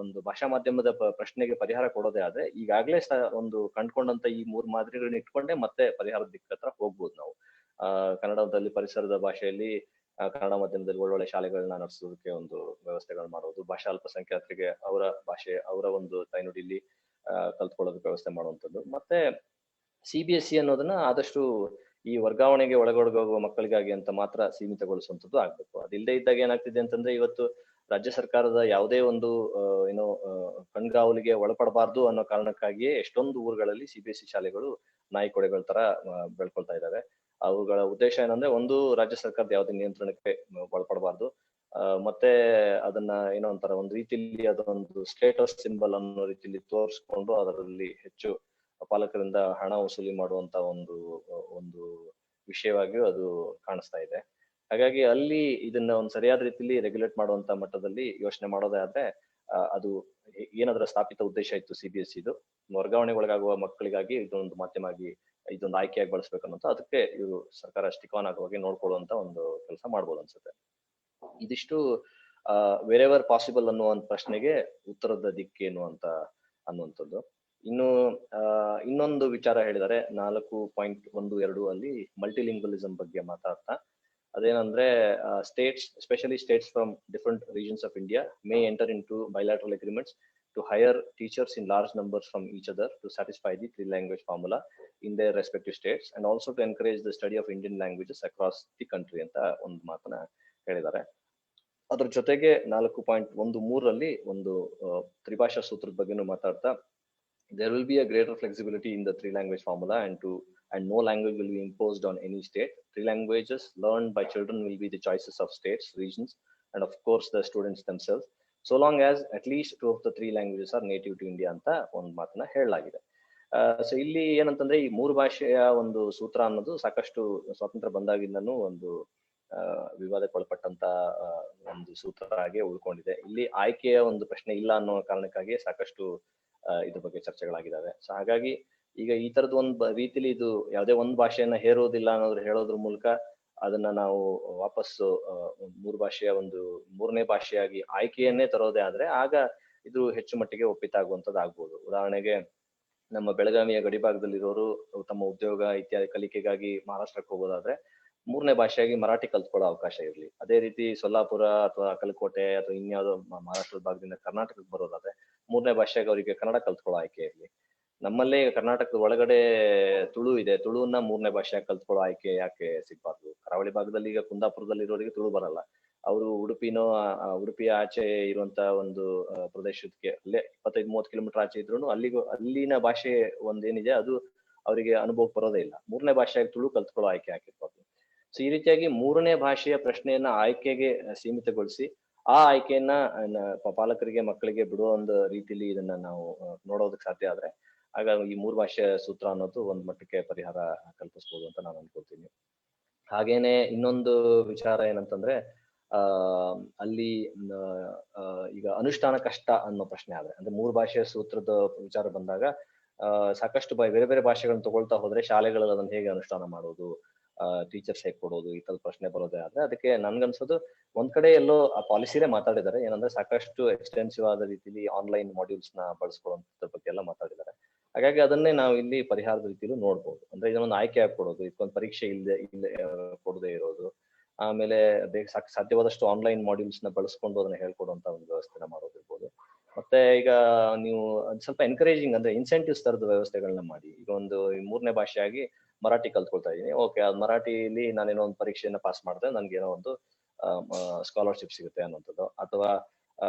ಒಂದು ಭಾಷಾ ಮಾಧ್ಯಮದ ಪ್ರಶ್ನೆಗೆ ಪರಿಹಾರ ಕೊಡೋದೇ ಆದ್ರೆ, ಈಗಾಗಲೇ ಒಂದು ಕಂಡ್ಕೊಂಡಂತ ಈ 3 ಮಾದರಿಗಳನ್ನ ಇಟ್ಕೊಂಡೆ ಮತ್ತೆ ಪರಿಹಾರದ ದಿಕ್ಕತ್ರ ಹೋಗ್ಬೋದು ನಾವು. ಕನ್ನಡದಲ್ಲಿ ಪರಿಸರದ ಭಾಷೆಯಲ್ಲಿ ಕನ್ನಡ ಮಾಧ್ಯಮದಲ್ಲಿ ಒಳ್ಳೊಳ್ಳೆ ಶಾಲೆಗಳನ್ನ ನಡೆಸೋದಕ್ಕೆ ಒಂದು ವ್ಯವಸ್ಥೆಗಳು ಮಾಡೋದು, ಭಾಷಾ ಅಲ್ಪಸಂಖ್ಯಾತರಿಗೆ ಅವರ ಭಾಷೆ, ಅವರ ಒಂದು ತಾಯ್ನುಡಿಲಿ ಕಲ್ತ್ಕೊಳ್ಳೋದಕ್ಕೆ ವ್ಯವಸ್ಥೆ ಮಾಡುವಂಥದ್ದು. ಮತ್ತೆ CBSE ಅನ್ನೋದನ್ನ ಆದಷ್ಟು ಈ ವರ್ಗಾವಣೆಗೆ ಒಳಗೊಳಗೋಗುವ ಮಕ್ಕಳಿಗಾಗಿ ಅಂತ ಮಾತ್ರ ಸೀಮಿತಗೊಳಿಸುವಂಥದ್ದು ಆಗ್ಬೇಕು. ಅದಿಲ್ಲದೆ ಇದ್ದಾಗ ಏನಾಗ್ತಿದೆ ಅಂತಂದ್ರೆ, ಇವತ್ತು ರಾಜ್ಯ ಸರ್ಕಾರದ ಯಾವುದೇ ಒಂದು ಕಣ್ಗಾವಲಿಗೆ ಒಳಪಡಬಾರ್ದು ಅನ್ನೋ ಕಾರಣಕ್ಕಾಗಿಯೇ ಎಷ್ಟೊಂದು ಊರುಗಳಲ್ಲಿ CBSE ಶಾಲೆಗಳು ನಾಯಿಕೊಡೆಗಳ ತರ ಬೆಳ್ಕೊಳ್ತಾ ಇದ್ದಾವೆ. ಅವುಗಳ ಉದ್ದೇಶ ಏನಂದ್ರೆ, ಒಂದು, ರಾಜ್ಯ ಸರ್ಕಾರದ ಯಾವುದೇ ನಿಯಂತ್ರಣಕ್ಕೆ ಒಳಪಡಬಾರ್ದು, ಮತ್ತೆ ಅದನ್ನ ಏನೋ ಒಂಥರ ಒಂದು ರೀತಿಯಲ್ಲಿ ಅದೊಂದು ಸ್ಟೇಟಸ್ ಸಿಂಬಲ್ ಅನ್ನೋ ರೀತಿಯಲ್ಲಿ ತೋರಿಸ್ಕೊಂಡು ಅದರಲ್ಲಿ ಹೆಚ್ಚು ಪಾಲಕರಿಂದ ಹಣ ವಸೂಲಿ ಮಾಡುವಂತ ಒಂದು ವಿಷಯವಾಗಿಯೂ ಅದು ಕಾಣಿಸ್ತಾ ಇದೆ. ಹಾಗಾಗಿ ಅಲ್ಲಿ ಇದನ್ನ ಒಂದು ಸರಿಯಾದ ರೀತಿಯಲ್ಲಿ ರೆಗ್ಯುಲೇಟ್ ಮಾಡುವಂತ ಮಟ್ಟದಲ್ಲಿ ಯೋಚನೆ ಮಾಡೋದೇ ಆದ್ರೆ, ಅದು ಏನಾದ್ರೂ ಸ್ಥಾಪಿತ ಉದ್ದೇಶ ಇತ್ತು CBSE ವರ್ಗಾವಣೆಗೆ ಒಳಗಾಗುವ ಮಕ್ಕಳಿಗಾಗಿ ಇದೊಂದು ಮಾಧ್ಯಮ ಆಗಿ, ಇದೊಂದು ಆಯ್ಕೆಯಾಗಿ ಬಳಸ್ಬೇಕನ್ನೋಂತ, ಅದಕ್ಕೆ ಇವರು ಸರ್ಕಾರ ಸ್ಟಿಕ್ ಆನ್ ಆಗುವಾಗೆ ನೋಡ್ಕೊಳ್ಳುವಂತ ಒಂದು ಕೆಲಸ ಮಾಡ್ಬೋದು ಅನ್ಸುತ್ತೆ. ಇದಿಷ್ಟು ವೆರೆವರ್ ಪಾಸಿಬಲ್ ಅನ್ನುವ ಒಂದು ಪ್ರಶ್ನೆಗೆ ಉತ್ತರದ ದಿಕ್ಕೇನು ಅಂತ ಅನ್ನುವಂಥದ್ದು. ಇನ್ನು ಇನ್ನೊಂದು ವಿಚಾರ ಹೇಳಿದರೆ 4.12 ಅಲ್ಲಿ ಮಲ್ಟಿಲಿಂಗ್ವಲಿಸಂ ಬಗ್ಗೆ ಮಾತಾಡ್ತಾ, ಅದೇನಂದ್ರೆ states, especially states from different regions of India may enter into bilateral agreements to hire teachers in large numbers from each other to satisfy the 3-language formula in their respective states, and also to encourage the study of Indian languages across the country ಅಂತ ಒಂದು ಮಾತನ್ನ ಹೇಳಿದ್ದಾರೆ. ಅದ್ರ ಜೊತೆಗೆ 4.13 ಅಲ್ಲಿ ಒಂದು ತ್ರಿಭಾಷಾ ಸೂತ್ರದ ಬಗ್ಗೆನೂ ಮಾತಾಡ್ತಾ, there will be a greater flexibility in the 3-language formula and no language will be imposed on any state. 3 languages learned by children will be the choices of states, regions, and of course the students themselves, so long as at least 2 of the 3 languages are native to India ಅಂತ ಒಂದು ಮಾತನ್ನ ಹೇಳಲಾಗಿದೆ. So ಇಲ್ಲಿ ಏನಂತಂದ್ರೆ, ಈ 3 ಭಾಷೆಯ ಒಂದು ಸೂತ್ರ ಅನ್ನೋದು ಸಾಕಷ್ಟು ಸ್ವಾತಂತ್ರ್ಯ ಬಂದಾಗಿಂದನೂ ಒಂದು ವಿವಾದಕ್ಕೊಳಪಟ್ಟಂತ ಒಂದು ಸೂತ್ರ ಆಗಿ ಉಳ್ಕೊಂಡಿದೆ. ಇಲ್ಲಿ ಆಯ್ಕೆಯ ಒಂದು ಪ್ರಶ್ನೆ ಇಲ್ಲ ಅನ್ನೋ ಕಾರಣಕ್ಕಾಗಿ ಸಾಕಷ್ಟು ಇದ್ರ ಬಗ್ಗೆ ಚರ್ಚೆಗಳಾಗಿದ್ದಾವೆ. ಸೊ ಹಾಗಾಗಿ ಈಗ ಈ ತರದ ಒಂದು ರೀತಿಲಿ ಇದು ಯಾವುದೇ ಒಂದು ಭಾಷೆಯನ್ನ ಹೇರೋದಿಲ್ಲ ಅನ್ನೋದ್ರ ಹೇಳೋದ್ರ ಮೂಲಕ ಅದನ್ನ ನಾವು ವಾಪಸ್ಸು 3 ಭಾಷೆಯ ಒಂದು 3ನೇ ಭಾಷೆಯಾಗಿ ಆಯ್ಕೆಯನ್ನೇ ತರೋದೇ ಆದ್ರೆ, ಆಗ ಇದು ಹೆಚ್ಚು ಮಟ್ಟಿಗೆ ಒಪ್ಪಿತಾಗುವಂಥದ್ದು ಆಗ್ಬೋದು. ಉದಾಹರಣೆಗೆ, ನಮ್ಮ ಬೆಳಗಾವಿಯ ಗಡಿಭಾಗದಲ್ಲಿರೋರು ತಮ್ಮ ಉದ್ಯೋಗ ಇತ್ಯಾದಿ ಕಲಿಕೆಗಾಗಿ ಮಹಾರಾಷ್ಟ್ರಕ್ಕೆ ಹೋಗೋದಾದ್ರೆ 3ನೇ ಭಾಷೆಯಾಗಿ ಮರಾಠಿ ಕಲ್ತ್ಕೊಳ್ಳೋ ಅವಕಾಶ ಇರಲಿ. ಅದೇ ರೀತಿ ಸೊಲ್ಲಾಪುರ ಅಥವಾ ಅಕ್ಕಲಕೋಟೆ ಅಥವಾ ಇನ್ಯಾವುದೋ ಮಹಾರಾಷ್ಟ್ರದ ಭಾಗದಿಂದ ಕರ್ನಾಟಕಕ್ಕೆ ಬರೋದಾದ್ರೆ 3ನೇ ಭಾಷೆಯಾಗಿ ಅವರಿಗೆ ಕನ್ನಡ ಕಲ್ತ್ಕೊಳ್ಳೋ ಆಯ್ಕೆ ಇರಲಿ. ನಮ್ಮಲ್ಲೇ ಕರ್ನಾಟಕದ ಒಳಗಡೆ ತುಳು ಇದೆ, ತುಳುವನ್ನ 3ನೇ ಭಾಷೆಯಾಗಿ ಕಲ್ತ್ಕೊಳ್ಳೋ ಆಯ್ಕೆ ಯಾಕೆ ಸಿಗ್ಬಾರ್ದು? ಕರಾವಳಿ ಭಾಗದಲ್ಲಿ ಈಗ ಕುಂದಾಪುರದಲ್ಲಿ ಇರೋರಿಗೆ ತುಳು ಬರಲ್ಲ, ಅವರು ಉಡುಪಿಯ ಆಚೆ ಇರುವಂತ ಒಂದು ಪ್ರದೇಶಕ್ಕೆ ಅಲ್ಲೇ 25-30 ಕಿಲೋಮೀಟರ್ ಆಚೆ ಇದ್ರು ಅಲ್ಲಿನ ಭಾಷೆ ಒಂದೇನಿದೆ ಅದು ಅವರಿಗೆ ಅನುಭವಕ್ಕೆ ಬರೋದೇ ಇಲ್ಲ. 3ನೇ ಭಾಷೆಯಾಗಿ ತುಳು ಕಲ್ತ್ಕೊಳ್ಳೋ ಆಯ್ಕೆ ಹಾಕಿರ್ಬಾರ್ದು. ಸೊ ಈ ರೀತಿಯಾಗಿ 3ನೇ ಭಾಷೆಯ ಪ್ರಶ್ನೆಯನ್ನ ಆಯ್ಕೆಗೆ ಸೀಮಿತಗೊಳಿಸಿ ಆ ಆಯ್ಕೆಯನ್ನ ಪಾಲಕರಿಗೆ, ಮಕ್ಕಳಿಗೆ ಬಿಡುವ ಒಂದು ರೀತಿಲಿ ಇದನ್ನ ನಾವು ನೋಡೋದಕ್ಕೆ ಸಾಧ್ಯ ಆದ್ರೆ, ಆಗ ಈ 3 ಭಾಷೆಯ ಸೂತ್ರ ಅನ್ನೋದು ಒಂದ್ ಮಟ್ಟಕ್ಕೆ ಪರಿಹಾರ ಕಲ್ಪಿಸ್ಬೋದು ಅಂತ ನಾನು ಅನ್ಕೊಳ್ತೀನಿ. ಹಾಗೇನೆ ಇನ್ನೊಂದು ವಿಚಾರ ಏನಂತಂದ್ರೆ, ಅಲ್ಲಿ ಈಗ ಅನುಷ್ಠಾನ ಕಷ್ಟ ಅನ್ನೋ ಪ್ರಶ್ನೆ ಆದ್ರೆ, ಅಂದ್ರೆ 3 ಭಾಷೆಯ ಸೂತ್ರದ ವಿಚಾರ ಬಂದಾಗ ಸಾಕಷ್ಟು ಬೇರೆ ಬೇರೆ ಭಾಷೆಗಳನ್ನ ತಗೊಳ್ತಾ ಹೋದ್ರೆ ಶಾಲೆಗಳಲ್ಲಿ ಅದನ್ನ ಹೇಗೆ ಅನುಷ್ಠಾನ ಮಾಡೋದು, ಟೀಚರ್ಸ್ ಹೇಗೆ ಕೊಡೋದು ಈ ತರ ಪ್ರಶ್ನೆ ಬರೋದೇ ಆದ್ರೆ ಅದಕ್ಕೆ ನನ್ಗನ್ಸೋದು ಒಂದ್ ಕಡೆ ಎಲ್ಲೋ ಆ ಪಾಲಿಸಿನೇ ಮಾತಾಡಿದ್ದಾರೆ, ಏನಂದ್ರೆ ಸಾಕಷ್ಟು ಎಕ್ಸ್ಟೆನ್ಸಿವ್ ಆದ ರೀತಿಲಿ ಆನ್ಲೈನ್ ಮಾಡ್ಯೂಲ್ಸ್ ನ ಬಳಸ್ಕೊಳ್ಳೋದ್ರ ಬಗ್ಗೆ ಎಲ್ಲ ಮಾತಾಡಿದ್ದಾರೆ. ಹಾಗಾಗಿ ಅದನ್ನೇ ನಾವು ಇಲ್ಲಿ ಪರಿಹಾರದ ರೀತಿಲೂ ನೋಡ್ಬೋದು. ಅಂದ್ರೆ ಇದನ್ನೊಂದು ಆಯ್ಕೆ ಕೊಡೋದು, ಇದಕ್ಕೊಂದು ಪರೀಕ್ಷೆ ಇಲ್ಲದೆ ಕೊಡದೇ ಇರೋದು, ಆಮೇಲೆ ಸಾಧ್ಯವಾದಷ್ಟು ಆನ್ಲೈನ್ ಮಾಡ್ಯೂಲ್ಸ್ ನ ಬಳಸ್ಕೊಂಡು ಅದನ್ನ ಹೇಳ್ಕೊಡುವಂತ ಒಂದು ವ್ಯವಸ್ಥೆನ ಮಾಡೋದಿರ್ಬೋದು. ಮತ್ತೆ ಈಗ ನೀವು ಸ್ವಲ್ಪ ಎನ್ಕರೇಜಿಂಗ್ ಅಂದ್ರೆ ಇನ್ಸೆಂಟಿವ್ಸ್ ತರದ ವ್ಯವಸ್ಥೆಗಳನ್ನ ಮಾಡಿ. ಈಗ ಒಂದು 3ನೇ ಭಾಷೆಯಾಗಿ ಮರಾಠಿ ಕಲ್ತ್ಕೊಳ್ತಾ ಇದೀನಿ, ಓಕೆ, ಅದು ಮರಾಠಿಲಿ ನಾನೇನೋ ಒಂದು ಪರೀಕ್ಷೆಯನ್ನ ಪಾಸ್ ಮಾಡಿದ್ರೆ ನನ್ಗೇನೋ ಒಂದು ಸ್ಕಾಲರ್ಶಿಪ್ ಸಿಗುತ್ತೆ ಅನ್ನೋಂಥದ್ದು, ಅಥವಾ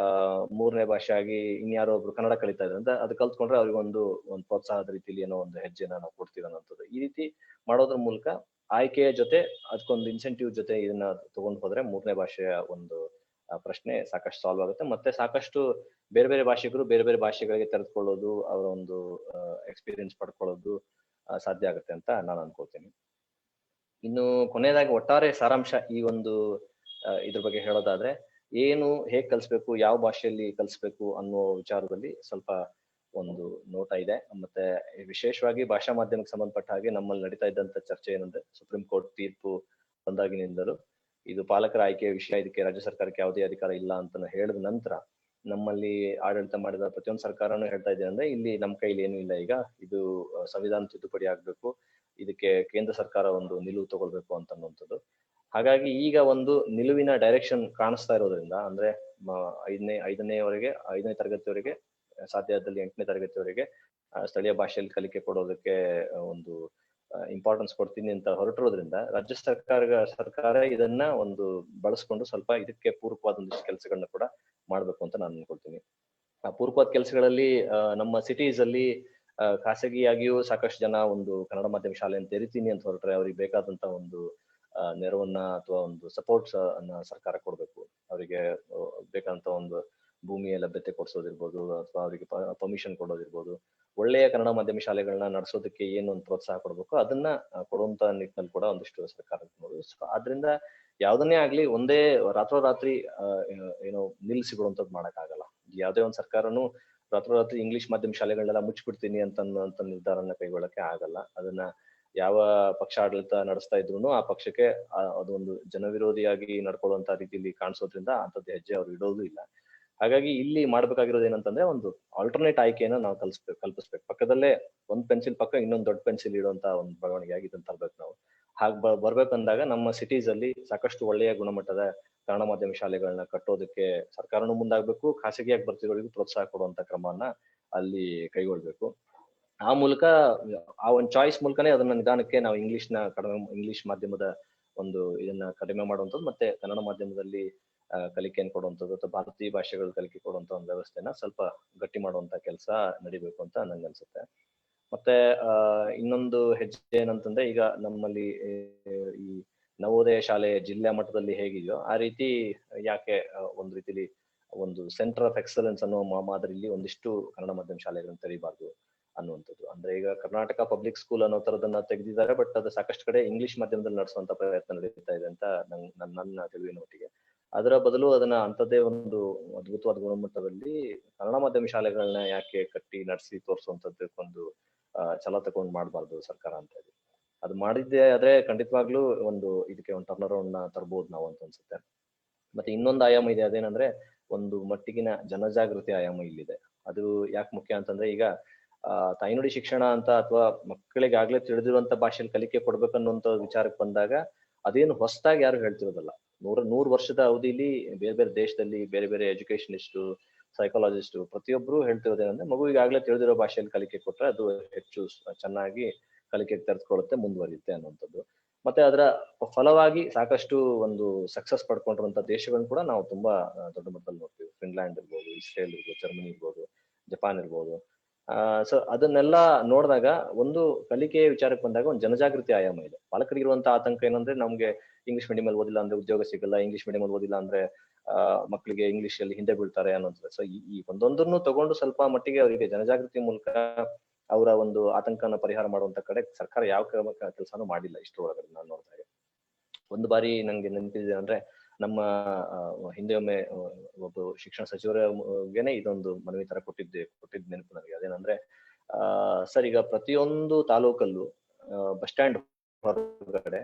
3ನೇ ಭಾಷೆಯಾಗಿ ಇನ್ಯಾರೋ ಒಬ್ರು ಕನ್ನಡ ಕಲಿತಾ ಇದ್ದಾರೆ ಅಂತ ಅದು ಕಲ್ತ್ಕೊಂಡ್ರೆ ಅವ್ರಿಗೆ ಒಂದು ಪ್ರೋತ್ಸಾಹದ ರೀತಿಲಿ ಏನೋ ಒಂದು ಹೆಜ್ಜೆನ ನಾವು ಕೊಡ್ತೀವಿ ಅನ್ನೋಂಥದ್ದು. ಈ ರೀತಿ ಮಾಡೋದ್ರ ಮೂಲಕ ಆಯ್ಕೆಯ ಜೊತೆ ಅದಕ್ಕೊಂದು ಇನ್ಸೆಂಟಿವ್ ಜೊತೆ ಇದನ್ನ ತಗೊಂಡು ಹೋದ್ರೆ 3ನೇ ಭಾಷೆಯ ಒಂದು ಪ್ರಶ್ನೆ ಸಾಕಷ್ಟು ಸಾಲ್ವ್ ಆಗುತ್ತೆ. ಮತ್ತೆ ಸಾಕಷ್ಟು ಬೇರೆ ಬೇರೆ ಭಾಷಿಕರು ಬೇರೆ ಬೇರೆ ಭಾಷೆಗಳಿಗೆ ತೆರೆದುಕೊಳ್ಳೋದು, ಅವರ ಒಂದು ಎಕ್ಸ್ಪೀರಿಯನ್ಸ್ ಪಡ್ಕೊಳ್ಳೋದು ಸಾಧ್ಯ ಆಗುತ್ತೆ ಅಂತ ನಾನು ಅನ್ಕೋತೀನಿ. ಇನ್ನು ಕೊನೆಯದಾಗಿ ಒಟ್ಟಾರೆ ಸಾರಾಂಶ ಈ ಒಂದು ಇದ್ರ ಬಗ್ಗೆ ಹೇಳೋದಾದ್ರೆ, ಏನು ಹೇಗ್ ಕಲಿಸ್ಬೇಕು, ಯಾವ ಭಾಷೆಯಲ್ಲಿ ಕಲಿಸ್ಬೇಕು ಅನ್ನೋ ವಿಚಾರದಲ್ಲಿ ಸ್ವಲ್ಪ ಒಂದು ನೋಟ ಇದೆ. ಮತ್ತೆ ವಿಶೇಷವಾಗಿ ಭಾಷಾ ಮಾಧ್ಯಮಕ್ಕೆ ಸಂಬಂಧಪಟ್ಟ ಹಾಗೆ ನಮ್ಮಲ್ಲಿ ನಡೀತಾ ಇದ್ದಂತ ಚರ್ಚೆ ಏನಂದ್ರೆ, ಸುಪ್ರೀಂ ಕೋರ್ಟ್ ತೀರ್ಪು ಬಂದಾಗಿನಿಂದಲೂ ಇದು ಪಾಲಕರ ಆಯ್ಕೆಯ ವಿಷಯ, ಇದಕ್ಕೆ ರಾಜ್ಯ ಸರ್ಕಾರಕ್ಕೆ ಯಾವುದೇ ಅಧಿಕಾರ ಇಲ್ಲ ಅಂತ ಹೇಳಿದ ನಂತರ ನಮ್ಮಲ್ಲಿ ಆಡಳಿತ ಮಾಡಿದ ಪ್ರತಿಯೊಂದು ಸರ್ಕಾರನೂ ಹೇಳ್ತಾ ಇದೆ ಅಂದ್ರೆ ಇಲ್ಲಿ ನಮ್ಮ ಕೈಲಿ ಏನೂ ಇಲ್ಲ, ಈಗ ಇದು ಸಂವಿಧಾನ ತಿದ್ದುಪಡಿ ಆಗ್ಬೇಕು, ಇದಕ್ಕೆ ಕೇಂದ್ರ ಸರ್ಕಾರ ಒಂದು ನಿಲುವು ತಗೊಳ್ಬೇಕು ಅಂತನ್ನುವಂಥದ್ದು. ಹಾಗಾಗಿ ಈಗ ಒಂದು ನಿಲುವಿನ ಡೈರೆಕ್ಷನ್ ಕಾಣಿಸ್ತಾ ಇರೋದ್ರಿಂದ, ಅಂದ್ರೆ 5ನೇ ತರಗತಿವರೆಗೆ, ಸಾಧ್ಯದಲ್ಲಿ 8ನೇ ತರಗತಿವರೆಗೆ ಸ್ಥಳೀಯ ಭಾಷೆಯಲ್ಲಿ ಕಲಿಕೆ ಕೊಡೋದಕ್ಕೆ ಒಂದು ಇಂಪಾರ್ಟೆನ್ಸ್ ಕೊಡ್ತೀನಿ ಅಂತ ಹೊರಟಿರೋದ್ರಿಂದ ರಾಜ್ಯ ಸರ್ಕಾರ ಇದನ್ನ ಒಂದು ಬಳಸ್ಕೊಂಡು ಸ್ವಲ್ಪ ಇದಕ್ಕೆ ಪೂರಕವಾದ ಒಂದಿಷ್ಟು ಕೆಲಸಗಳನ್ನ ಕೂಡ ಮಾಡ್ಬೇಕು ಅಂತ ನಾನು ಅನ್ಕೊಳ್ತೀನಿ. ಆ ಪೂರಕವಾದ ಕೆಲಸಗಳಲ್ಲಿ ನಮ್ಮ ಸಿಟೀಸ್ ಅಲ್ಲಿ ಖಾಸಗಿಯಾಗಿಯೂ ಸಾಕಷ್ಟು ಜನ ಒಂದು ಕನ್ನಡ ಮಾಧ್ಯಮ ಶಾಲೆಯನ್ನು ತೆರಿತೀನಿ ಅಂತ ಹೊರಟ್ರೆ ಅವ್ರಿಗೆ ಬೇಕಾದಂತ ಒಂದು ನೆರವನ್ನ ಅಥವಾ ಒಂದು ಸಪೋರ್ಟ್ಸ್ ಅನ್ನ ಸರ್ಕಾರ ಕೊಡ್ಬೇಕು. ಅವರಿಗೆ ಬೇಕಂತ ಒಂದು ಭೂಮಿಯ ಲಭ್ಯತೆ ಕೊಡ್ಸೋದಿರ್ಬೋದು, ಅಥವಾ ಅವರಿಗೆ ಪರ್ಮಿಷನ್ ಕೊಡೋದಿರ್ಬೋದು, ಒಳ್ಳೆಯ ಕನ್ನಡ ಮಾಧ್ಯಮ ಶಾಲೆಗಳನ್ನ ನಡೆಸೋದಕ್ಕೆ ಏನು ಒಂದು ಪ್ರೋತ್ಸಾಹ ಕೊಡ್ಬೇಕು ಅದನ್ನ ಕೊಡುವಂತ ನಿಟ್ಟಿನಲ್ಲಿ ಕೂಡ ಒಂದಿಷ್ಟು ಸರ್ಕಾರ ನೋಡುದು. ಆದ್ರಿಂದ ಯಾವ್ದನ್ನೇ ಆಗ್ಲಿ ಒಂದೇ ರಾತ್ರೋರಾತ್ರಿ ಏನೋ ನಿಲ್ಲಿಸಿಬಿಡುವಂಥದ್ದು ಮಾಡಕ್ಕಾಗಲ್ಲ. ಯಾವ್ದೇ ಒಂದು ಸರ್ಕಾರನು ರಾತ್ರೋರಾತ್ರಿ ಇಂಗ್ಲಿಷ್ ಮಾಧ್ಯಮ ಶಾಲೆಗಳನ್ನೆಲ್ಲ ಮುಚ್ಚಿಬಿಡ್ತೀನಿ ಅಂತ ನಿರ್ಧಾರನ ಕೈಗೊಳ್ಳಕ್ಕೆ ಆಗಲ್ಲ. ಅದನ್ನ ಯಾವ ಪಕ್ಷ ಆಡಳಿತ ನಡೆಸ್ತಾ ಇದ್ರು ಆ ಪಕ್ಷಕ್ಕೆ ಅದೊಂದು ಜನವಿರೋಧಿಯಾಗಿ ನಡ್ಕೊಳ್ಳುವಂತ ರೀತಿಯಲ್ಲಿ ಕಾಣಿಸೋದ್ರಿಂದ ಅಂತದ್ದು ಹೆಜ್ಜೆ ಅವ್ರು ಇಡೋದು ಇಲ್ಲ. ಹಾಗಾಗಿ ಇಲ್ಲಿ ಮಾಡ್ಬೇಕಾಗಿರೋದು ಏನಂತಂದ್ರೆ, ಒಂದು ಆಲ್ಟರ್ನೇಟ್ ಆಯ್ಕೆಯನ್ನ ನಾವು ಕಲ್ಪಿಸ್ಬೇಕು. ಪಕ್ಕದಲ್ಲೇ ಒಂದ್ ಪೆನ್ಸಿಲ್ ಪಕ್ಕ ಇನ್ನೊಂದು ದೊಡ್ಡ ಪೆನ್ಸಿಲ್ ಇಡುವಂತ ಒಂದು ಬೆಳವಣಿಗೆಯಾಗಿ ಇದನ್ನ ತರ್ಬೇಕು ನಾವು. ಹಾಗೆ ಬರ್ಬೇಕಂದಾಗ ನಮ್ಮ ಸಿಟೀಸ್ ಅಲ್ಲಿ ಸಾಕಷ್ಟು ಒಳ್ಳೆಯ ಗುಣಮಟ್ಟದ ಕನ್ನಡ ಮಾಧ್ಯಮ ಶಾಲೆಗಳನ್ನ ಕಟ್ಟೋದಕ್ಕೆ ಸರ್ಕಾರನೂ ಮುಂದಾಗ್ಬೇಕು, ಖಾಸಗಿಯಾಗಿ ಬರ್ತಿರೋರಿಗೂ ಪ್ರೋತ್ಸಾಹ ಕೊಡುವಂತ ಕ್ರಮವನ್ನ ಅಲ್ಲಿ ಕೈಗೊಳ್ಬೇಕು. ಆ ಮೂಲಕ ಆ ಒಂದು ಚಾಯ್ಸ್ ಮೂಲಕನೇ ಅದನ್ನ ನಿಧಾನಕ್ಕೆ ನಾವು ಇಂಗ್ಲಿಷ್ ಮಾಧ್ಯಮದ ಒಂದು ಇದನ್ನ ಕಡಿಮೆ ಮಾಡುವಂಥದ್ದು, ಮತ್ತೆ ಕನ್ನಡ ಮಾಧ್ಯಮದಲ್ಲಿ ಕಲಿಕೆಯನ್ನು ಕೊಡುವಂಥದ್ದು ಅಥವಾ ಭಾರತೀಯ ಭಾಷೆಗಳು ಕಲಿಕೆ ಕೊಡುವಂತ ಒಂದು ವ್ಯವಸ್ಥೆನ ಸ್ವಲ್ಪ ಗಟ್ಟಿ ಮಾಡುವಂತ ಕೆಲಸ ನಡಿಬೇಕು ಅಂತ ನಂಗೆ ಅನ್ಸುತ್ತೆ. ಮತ್ತೆ ಇನ್ನೊಂದು ಹೆಜ್ಜೆ ಏನಂತಂದ್ರೆ, ಈಗ ನಮ್ಮಲ್ಲಿ ಈ ನವೋದಯ ಶಾಲೆ ಜಿಲ್ಲಾ ಮಟ್ಟದಲ್ಲಿ ಹೇಗಿದೆಯೋ ಆ ರೀತಿ ಯಾಕೆ ಒಂದು ರೀತಿಲಿ ಒಂದು ಸೆಂಟರ್ ಆಫ್ ಎಕ್ಸಲೆನ್ಸ್ ಅನ್ನೋ ಮಾದರಿಲಿ ಒಂದಿಷ್ಟು ಕನ್ನಡ ಮಾಧ್ಯಮ ಶಾಲೆಗಳನ್ನ ತೆರೀಬಾರ್ದು ಅನ್ನುವಂಥದ್ದು. ಅಂದ್ರೆ ಈಗ ಕರ್ನಾಟಕ ಪಬ್ಲಿಕ್ ಸ್ಕೂಲ್ ಅನ್ನೋ ತರದನ್ನ ತೆಗೆದಿದ್ದಾರೆ, ಬಟ್ ಅದು ಸಾಕಷ್ಟು ಕಡೆ ಇಂಗ್ಲಿಷ್ ಮಾಧ್ಯಮದಲ್ಲಿ ನಡೆಸುವಂತ ಪ್ರಯತ್ನ ನಡೀತಾ ಇದೆ ಅಂತ ನನ್ನ ತಿಳಿವಿನ ಮಟ್ಟಿಗೆ. ಅದರ ಬದಲು ಅದನ್ನ ಅಂಥದ್ದೇ ಒಂದು ಅದ್ಭುತವಾದ ಗುಣಮಟ್ಟದಲ್ಲಿ ಕನ್ನಡ ಮಾಧ್ಯಮ ಶಾಲೆಗಳನ್ನ ಯಾಕೆ ಕಟ್ಟಿ ನಡೆಸಿ ತೋರಿಸುವಂತದ್ದಕ್ಕೊಂದು ಛಲ ತಗೊಂಡು ಮಾಡಬಾರ್ದು ಸರ್ಕಾರ ಅಂತ ಇದೆ. ಅದು ಮಾಡಿದ್ದೆ ಆದ್ರೆ ಖಂಡಿತವಾಗ್ಲೂ ಒಂದು ಇದಕ್ಕೆ ಒಂದು ಟರ್ನ್ ಅರೌಂಡ್ ನ ತರಬಹುದು ನಾವು ಅಂತ ಅನ್ಸುತ್ತೆ. ಮತ್ತೆ ಇನ್ನೊಂದು ಆಯಾಮ ಇದೆ, ಅದೇನಂದ್ರೆ ಒಂದು ಮಟ್ಟಿಗಿನ ಜನಜಾಗೃತಿ ಆಯಾಮ ಇಲ್ಲಿದೆ. ಅದು ಯಾಕೆ ಮುಖ್ಯ ಅಂತಂದ್ರೆ, ಈಗ ತಾಯ್ನುಡಿ ಶಿಕ್ಷಣ ಅಂತ ಅಥವಾ ಮಕ್ಕಳಿಗೆ ಆಗ್ಲೇ ತಿಳಿದಿರುವಂತ ಭಾಷೆಯಲ್ಲಿ ಕಲಿಕೆ ಕೊಡ್ಬೇಕನ್ನುವಂತ ವಿಚಾರಕ್ಕೆ ಬಂದಾಗ ಅದೇನು ಹೊಸದಾಗಿ ಯಾರು ಹೇಳ್ತಿರೋದಲ್ಲ. 100 ವರ್ಷದ ಅವಧಿಲಿ ಬೇರೆ ಬೇರೆ ದೇಶದಲ್ಲಿ ಬೇರೆ ಬೇರೆ ಎಜುಕೇಶನಿಸ್ಟು, ಸೈಕಾಲಜಿಸ್ಟು ಪ್ರತಿಯೊಬ್ರು ಹೇಳ್ತಿರೋದೇನಂದ್ರೆ, ಮಗುವಿಗೆ ಆಗ್ಲೇ ತಿಳಿದಿರೋ ಭಾಷೆಯಲ್ಲಿ ಕಲಿಕೆ ಕೊಟ್ರೆ ಅದು ಹೆಚ್ಚು ಚೆನ್ನಾಗಿ ಕಲಿಕೆಗೆ ತೆರೆದುಕೊಳ್ಳುತ್ತೆ, ಮುಂದುವರಿಯುತ್ತೆ ಅನ್ನುವಂಥದ್ದು. ಮತ್ತೆ ಅದರ ಫಲವಾಗಿ ಸಾಕಷ್ಟು ಒಂದು ಸಕ್ಸಸ್ ಪಡ್ಕೊಂಡಿರುವಂತ ದೇಶಗಳನ್ನ ಕೂಡ ನಾವು ತುಂಬಾ ದೊಡ್ಡ ಮಟ್ಟದಲ್ಲಿ ನೋಡ್ತೀವಿ. ಫಿನ್ಲ್ಯಾಂಡ್ ಇರ್ಬೋದು, ಇಸ್ರೇಲ್ ಇರ್ಬೋದು, ಜರ್ಮನಿ ಇರ್ಬೋದು, ಜಪಾನ್ ಇರ್ಬೋದು. ಸೊ ಅದನ್ನೆಲ್ಲ ನೋಡಿದಾಗ ಒಂದು ಕಲಿಕೆಯ ವಿಚಾರಕ್ಕೆ ಬಂದಾಗ ಒಂದು ಜನಜಾಗೃತಿ ಆಯಾಮ ಇದೆ. ಪಾಲಕರಿಗಿರುವಂತ ಆತಂಕ ಏನಂದ್ರೆ, ನಮ್ಗೆ ಇಂಗ್ಲಿಷ್ ಮೀಡಿಯಂ ಅಲ್ಲಿ ಓದಿಲ್ಲ ಅಂದ್ರೆ ಉದ್ಯೋಗ ಸಿಗಲ್ಲ, ಇಂಗ್ಲಿಷ್ ಮೀಡಿಯಂ ಅಲ್ಲಿ ಓದಿಲ್ಲ ಅಂದ್ರೆ ಮಕ್ಕಳಿಗೆ ಇಂಗ್ಲಿಷ್ ಅಲ್ಲಿ ಹಿಂದೆ ಬೀಳ್ತಾರೆ ಅನ್ನೋದು. ಸೊ ಈ ಒಂದೊಂದನ್ನು ತಗೊಂಡು ಸ್ವಲ್ಪ ಮಟ್ಟಿಗೆ ಅವರಿಗೆ ಜನಜಾಗೃತಿ ಮೂಲಕ ಅವರ ಒಂದು ಆತಂಕನ ಪರಿಹಾರ ಮಾಡುವಂತ ಕಡೆ ಸರ್ಕಾರ ಯಾವ ಕೆಲಸನೂ ಮಾಡಿಲ್ಲ ಇಷ್ಟರೊಳಗಡೆ ನಾನು ನೋಡಿದಾಗ. ಒಂದು ಬಾರಿ ನಂಗೆ ನೆನಪಿದೆ ಅಂದ್ರೆ, ನಮ್ಮ ಹಿಂದೆ ಒಮ್ಮೆ ಒಬ್ಬ ಶಿಕ್ಷಣ ಸಚಿವರಿಗೇನೆ ಇದೊಂದು ಮನವಿ ತರ ಕೊಟ್ಟಿದ್ದ ನೆನಪು ನನಗೆ. ಅದೇನಂದ್ರೆ, ಸರ್ ಈಗ ಪ್ರತಿಯೊಂದು ತಾಲೂಕಲ್ಲೂ ಬಸ್ ಸ್ಟ್ಯಾಂಡ್ ಹೊರಗಡೆ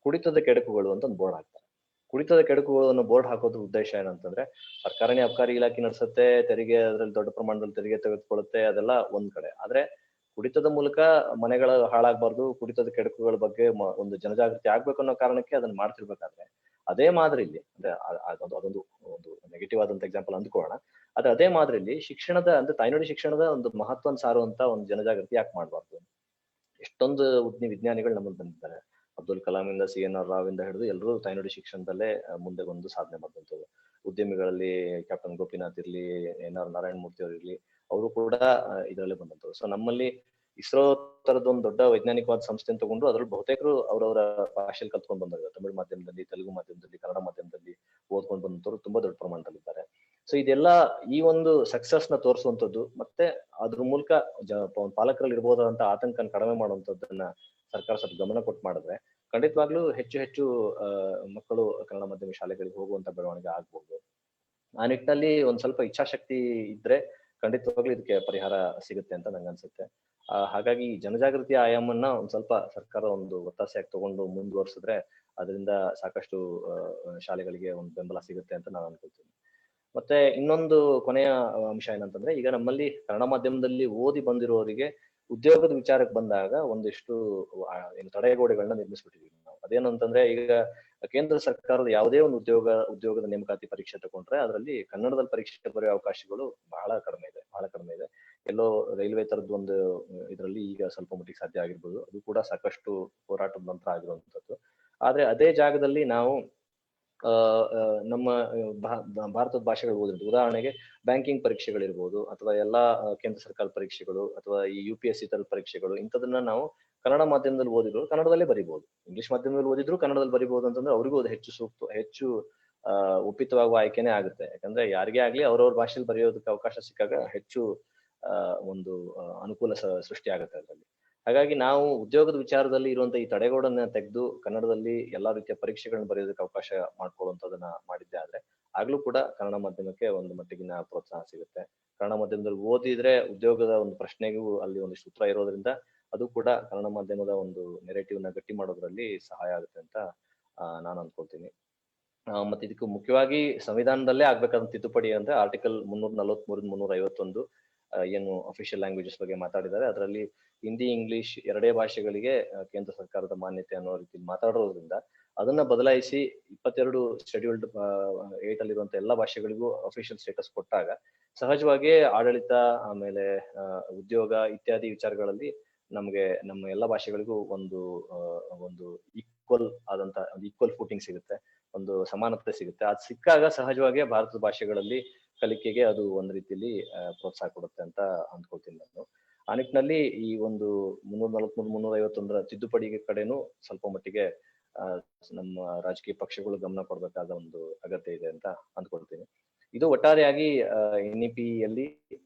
ಕುಡಿತದ ಕೆಡುಕುಗಳು ಅಂತ ಒಂದು ಬೋರ್ಡ್ ಹಾಕ್ತಾರೆ. ಕುಡಿತದ ಕೆಡುಕುಗಳನ್ನು ಬೋರ್ಡ್ ಹಾಕೋದ್ರ ಉದ್ದೇಶ ಏನಂತಂದ್ರೆ, ಸರ್ಕಾರನೇ ಅಬಕಾರಿ ಇಲಾಖೆ ನಡೆಸುತ್ತೆ, ತೆರಿಗೆ ಅದ್ರಲ್ಲಿ ದೊಡ್ಡ ಪ್ರಮಾಣದಲ್ಲಿ ತೆರಿಗೆ ತೆಗೆದುಕೊಳ್ಳುತ್ತೆ, ಅದೆಲ್ಲ ಒಂದ್ ಕಡೆ. ಆದ್ರೆ ಕುಡಿತದ ಮೂಲಕ ಮನೆಗಳ ಹಾಳಾಗ್ಬಾರ್ದು, ಕುಡಿತದ ಕೆಡುಕುಗಳ ಬಗ್ಗೆ ಒಂದು ಜನಜಾಗೃತಿ ಆಗ್ಬೇಕು ಅನ್ನೋ ಕಾರಣಕ್ಕೆ ಅದನ್ನ ಮಾಡ್ತಿರ್ಬೇಕಾದ್ರೆ, ಅದೇ ಮಾದರಿಲಿ ಅಂದ್ರೆ ಅದೊಂದು ಒಂದು ನೆಗೆಟಿವ್ ಆದಂತ ಎಕ್ಸಾಂಪಲ್ ಅಂದ್ಕೊಳ್ಳೋಣ. ಆದ್ರೆ ಅದೇ ಮಾದರಿಲಿ ಶಿಕ್ಷಣದ ಅಂದ್ರೆ ತಾಯ್ನುಡಿ ಶಿಕ್ಷಣದ ಒಂದು ಮಹತ್ವವನ್ನು ಸಾರುವಂತ ಒಂದು ಜನಜಾಗೃತಿ ಯಾಕೆ ಮಾಡ್ಬಾರ್ದು? ಎಷ್ಟೊಂದು ವಿಜ್ಞಾನಿಗಳು ನಮ್ಮಲ್ಲಿ ಬಂದಿದ್ದಾರೆ. ಅಬ್ದುಲ್ ಕಲಾಂ ಇಂದ CNR ರಾವ್ ಇಂದ ಹಿಡಿದು ಎಲ್ಲರೂ ತಾಯ್ನುಡಿ ಶಿಕ್ಷಣದಲ್ಲೇ ಮುಂದೆ ಬಂದು ಸಾಧನೆ ಮಾಡಿದಂಥವ್ರು. ಉದ್ಯಮಿಗಳಲ್ಲಿ ಕ್ಯಾಪ್ಟನ್ ಗೋಪಿನಾಥ್ ಇರ್ಲಿ, NR ನಾರಾಯಣ ಮೂರ್ತಿ ಅವರು ಇರ್ಲಿ, ಅವರು ಕೂಡ ಇದರಲ್ಲೇ ಬಂದಂಥವ್ರು. ಸೊ ನಮ್ಮಲ್ಲಿ ಇಸ್ರೋ ತರದೊಂದು ದೊಡ್ಡ ವೈಜ್ಞಾನಿಕವಾದ ಸಂಸ್ಥೆಯನ್ನು ತಗೊಂಡು ಅದ್ರಲ್ಲಿ ಬಹುತೇಕರು ಅವರವರ ಭಾಷೆಯಲ್ಲಿ ಕಲ್ತ್ಕೊಂಡು ಬಂದವರು. ತಮಿಳು ಮಾಧ್ಯಮದಲ್ಲಿ, ತೆಲುಗು ಮಾಧ್ಯಮದಲ್ಲಿ, ಕನ್ನಡ ಮಾಧ್ಯಮದಲ್ಲಿ ಓದ್ಕೊಂಡು ಬಂದಂಥವ್ರು ತುಂಬಾ ದೊಡ್ಡ ಪ್ರಮಾಣದಲ್ಲಿದ್ದಾರೆ. ಸೊ ಇದೆಲ್ಲ ಈ ಒಂದು ಸಕ್ಸಸ್ ನ ತೋರಿಸುವಂತದ್ದು, ಮತ್ತೆ ಅದ್ರ ಮೂಲಕ ಪಾಲಕರಲ್ಲಿ ಇರ್ಬೋದಂತ ಆತಂಕನ ಕಡಿಮೆ ಮಾಡುವಂತದ್ದನ್ನ ಸರ್ಕಾರ ಸ್ವಲ್ಪ ಗಮನ ಕೊಟ್ಟು ಮಾಡಿದ್ರೆ ಖಂಡಿತವಾಗ್ಲೂ ಹೆಚ್ಚು ಹೆಚ್ಚು ಮಕ್ಕಳು ಕನ್ನಡ ಮಾಧ್ಯಮ ಶಾಲೆಗಳಿಗೆ ಹೋಗುವಂತ ಬೆಳವಣಿಗೆ ಆಗ್ಬಹುದು. ಆ ನಿಟ್ಟಿನಲ್ಲಿ ಒಂದ್ ಸ್ವಲ್ಪ ಇಚ್ಛಾಶಕ್ತಿ ಇದ್ರೆ ಖಂಡಿತವಾಗ್ಲೂ ಇದಕ್ಕೆ ಪರಿಹಾರ ಸಿಗುತ್ತೆ ಅಂತ ನಂಗೆ ಅನ್ಸುತ್ತೆ. ಹಾಗಾಗಿ ಜನಜಾಗೃತಿ ಆಯಾಮನ್ನ ಒಂದ್ ಸ್ವಲ್ಪ ಸರ್ಕಾರ ಒಂದು ಒತ್ತಾಸೆಯಾಗಿ ತಗೊಂಡು ಮುಂದುವರ್ಸಿದ್ರೆ ಅದರಿಂದ ಸಾಕಷ್ಟು ಶಾಲೆಗಳಿಗೆ ಒಂದು ಬೆಂಬಲ ಸಿಗುತ್ತೆ ಅಂತ ನಾನು ಅನ್ಕೊಳ್ತೀನಿ. ಮತ್ತೆ ಇನ್ನೊಂದು ಕೊನೆಯ ಅಂಶ ಏನಂತಂದ್ರೆ, ಈಗ ನಮ್ಮಲ್ಲಿ ಕನ್ನಡ ಮಾಧ್ಯಮದಲ್ಲಿ ಓದಿ ಬಂದಿರೋರಿಗೆ ಉದ್ಯೋಗದ ವಿಚಾರಕ್ಕೆ ಬಂದಾಗ ಒಂದಿಷ್ಟು ಏನು ತಡೆಗೋಡೆಗಳನ್ನ ನಿರ್ಮಿಸ್ಬಿಟ್ಟಿದೀವಿ ನಾವು. ಅದೇನು ಅಂತಂದ್ರೆ, ಈಗ ಕೇಂದ್ರ ಸರ್ಕಾರದ ಯಾವುದೇ ಒಂದು ಉದ್ಯೋಗದ ನೇಮಕಾತಿ ಪರೀಕ್ಷೆ ತಗೊಂಡ್ರೆ ಅದರಲ್ಲಿ ಕನ್ನಡದಲ್ಲಿ ಪರೀಕ್ಷೆ ಬರೆಯೋ ಅವಕಾಶಗಳು ಬಹಳ ಕಡಿಮೆ ಇದೆ. ಎಲ್ಲೋ ರೈಲ್ವೆ ತರದ್ ಒಂದು ಇದರಲ್ಲಿ ಈಗ ಸ್ವಲ್ಪ ಮಟ್ಟಿಗೆ ಸಾಧ್ಯ ಆಗಿರ್ಬೋದು, ಅದು ಕೂಡ ಸಾಕಷ್ಟು ಹೋರಾಟದ ನಂತರ ಆಗಿರುವಂತದ್ದು. ಆದ್ರೆ ಅದೇ ಜಾಗದಲ್ಲಿ ನಾವು ನಮ್ಮ ಭಾರತದ ಭಾಷೆಗಳು ಓದಿರೋದು, ಉದಾಹರಣೆಗೆ ಬ್ಯಾಂಕಿಂಗ್ ಪರೀಕ್ಷೆಗಳಿರ್ಬೋದು, ಅಥವಾ ಎಲ್ಲಾ ಕೇಂದ್ರ ಸರ್ಕಾರದ ಪರೀಕ್ಷೆಗಳು, ಅಥವಾ ಈ UPSC ತರದ ಪರೀಕ್ಷೆಗಳು, ಇಂಥದನ್ನ ನಾವು ಕನ್ನಡ ಮಾಧ್ಯಮದಲ್ಲಿ ಓದಿದ್ರು ಕನ್ನಡದಲ್ಲೇ ಬರಿಬಹುದು. ಇಂಗ್ಲಿಷ್ ಮಾಧ್ಯಮದಲ್ಲಿ ಓದಿದ್ರು ಕನ್ನಡದಲ್ಲಿ ಬರಿಬಹುದು ಅಂತಂದ್ರೆ ಅವ್ರಿಗೂ ಅದು ಹೆಚ್ಚು ಒಪ್ಪಿತವಾಗುವ ಆಯ್ಕೆನೇ ಆಗುತ್ತೆ. ಯಾಕಂದ್ರೆ ಯಾರಿಗೇ ಆಗ್ಲಿ ಅವ್ರವ್ರ ಭಾಷೆಯಲ್ಲಿ ಬರೆಯೋದಕ್ಕೆ ಅವಕಾಶ ಸಿಕ್ಕಾಗ ಹೆಚ್ಚು ಒಂದು ಅನುಕೂಲ ಸೃಷ್ಟಿ ಆಗುತ್ತೆ ಅದರಲ್ಲಿ. ಹಾಗಾಗಿ ನಾವು ಉದ್ಯೋಗದ ವಿಚಾರದಲ್ಲಿ ಇರುವಂತ ಈ ತಡೆಗೋಡನ್ನ ತೆಗೆದು ಕನ್ನಡದಲ್ಲಿ ಎಲ್ಲಾ ರೀತಿಯ ಪರೀಕ್ಷೆಗಳನ್ನ ಬರೆಯೋದಕ್ಕೆ ಅವಕಾಶ ಮಾಡ್ಕೊಳ್ಳುವಂತದನ್ನ ಮಾಡಿದ್ದೆ ಆದ್ರೆ ಆಗ್ಲೂ ಕೂಡ ಕನ್ನಡ ಮಾಧ್ಯಮಕ್ಕೆ ಒಂದು ಮಟ್ಟಿಗಿನ ಪ್ರೋತ್ಸಾಹ ಸಿಗುತ್ತೆ. ಕನ್ನಡ ಮಾಧ್ಯಮದಲ್ಲಿ ಓದಿದ್ರೆ ಉದ್ಯೋಗದ ಒಂದು ಪ್ರಶ್ನೆಗೂ ಅಲ್ಲಿ ಒಂದಿಷ್ಟು ಉತ್ತರ ಇರೋದ್ರಿಂದ ಅದು ಕೂಡ ಕನ್ನಡ ಮಾಧ್ಯಮದ ಒಂದು ನೆರೇಟಿವ್ ನ ಗಟ್ಟಿ ಮಾಡೋದ್ರಲ್ಲಿ ಸಹಾಯ ಆಗುತ್ತೆ ಅಂತ ನಾನು ಅನ್ಕೊಳ್ತೀನಿ. ಮತ್ತೆ ಇದಕ್ಕೂ ಮುಖ್ಯವಾಗಿ ಸಂವಿಧಾನದಲ್ಲೇ ಆಗ್ಬೇಕಾದಂತ ತಿದ್ದುಪಡಿ ಅಂದ್ರೆ ಆರ್ಟಿಕಲ್ 343 351 ಏನು ಅಫಿಷಿಯಲ್ ಲ್ಯಾಂಗ್ವೇಜಸ್ ಬಗ್ಗೆ ಮಾತಾಡಿದ್ದಾರೆ, ಅದರಲ್ಲಿ ಹಿಂದಿ ಇಂಗ್ಲಿಷ್ ಎರಡೇ ಭಾಷೆಗಳಿಗೆ ಕೇಂದ್ರ ಸರ್ಕಾರದ ಮಾನ್ಯತೆ ಅನ್ನೋ ರೀತಿ ಮಾತಾಡೋದ್ರಿಂದ ಅದನ್ನ ಬದಲಾಯಿಸಿ 22 ಶೆಡ್ಯೂಲ್ಡ್ 8 ಅಲ್ಲಿರುವಂತ ಎಲ್ಲಾ ಭಾಷೆಗಳಿಗೂ ಅಫಿಷಿಯಲ್ ಸ್ಟೇಟಸ್ ಕೊಟ್ಟಾಗ ಸಹಜವಾಗಿ ಆಡಳಿತ, ಆಮೇಲೆ ಉದ್ಯೋಗ ಇತ್ಯಾದಿ ವಿಚಾರಗಳಲ್ಲಿ ನಮ್ಗೆ ನಮ್ಮ ಎಲ್ಲಾ ಭಾಷೆಗಳಿಗೂ ಒಂದು ಈಕ್ವಲ್ ಫೂಟಿಂಗ್ ಸಿಗುತ್ತೆ, ಒಂದು ಸಮಾನತೆ ಸಿಗುತ್ತೆ. ಅದ್ ಸಿಕ್ಕಾಗ ಸಹಜವಾಗಿ ಭಾರತದ ಭಾಷೆಗಳಲ್ಲಿ ಕಲಿಕೆಗೆ ಅದು ಒಂದ್ ರೀತಿಯಲ್ಲಿ ಪ್ರೋತ್ಸಾಹ ಕೊಡುತ್ತೆ ಅಂತ ಅಂದ್ಕೊಳ್ತೀನಿ ನಾನು. ಆ ನಿಟ್ಟಿನಲ್ಲಿ ಈ ಒಂದು 343 351 ತಿದ್ದುಪಡಿಗೆ ಕಡೆನೂ ಸ್ವಲ್ಪ ಮಟ್ಟಿಗೆ ನಮ್ಮ ರಾಜಕೀಯ ಪಕ್ಷಗಳು ಗಮನ ಕೊಡ್ಬೇಕಾದ ಒಂದು ಅಗತ್ಯ ಇದೆ ಅಂತ ಅಂದ್ಕೊಳ್ತೀನಿ. ಇದು ಒಟ್ಟಾರೆಯಾಗಿ NEP-ಯಲ್ಲಿ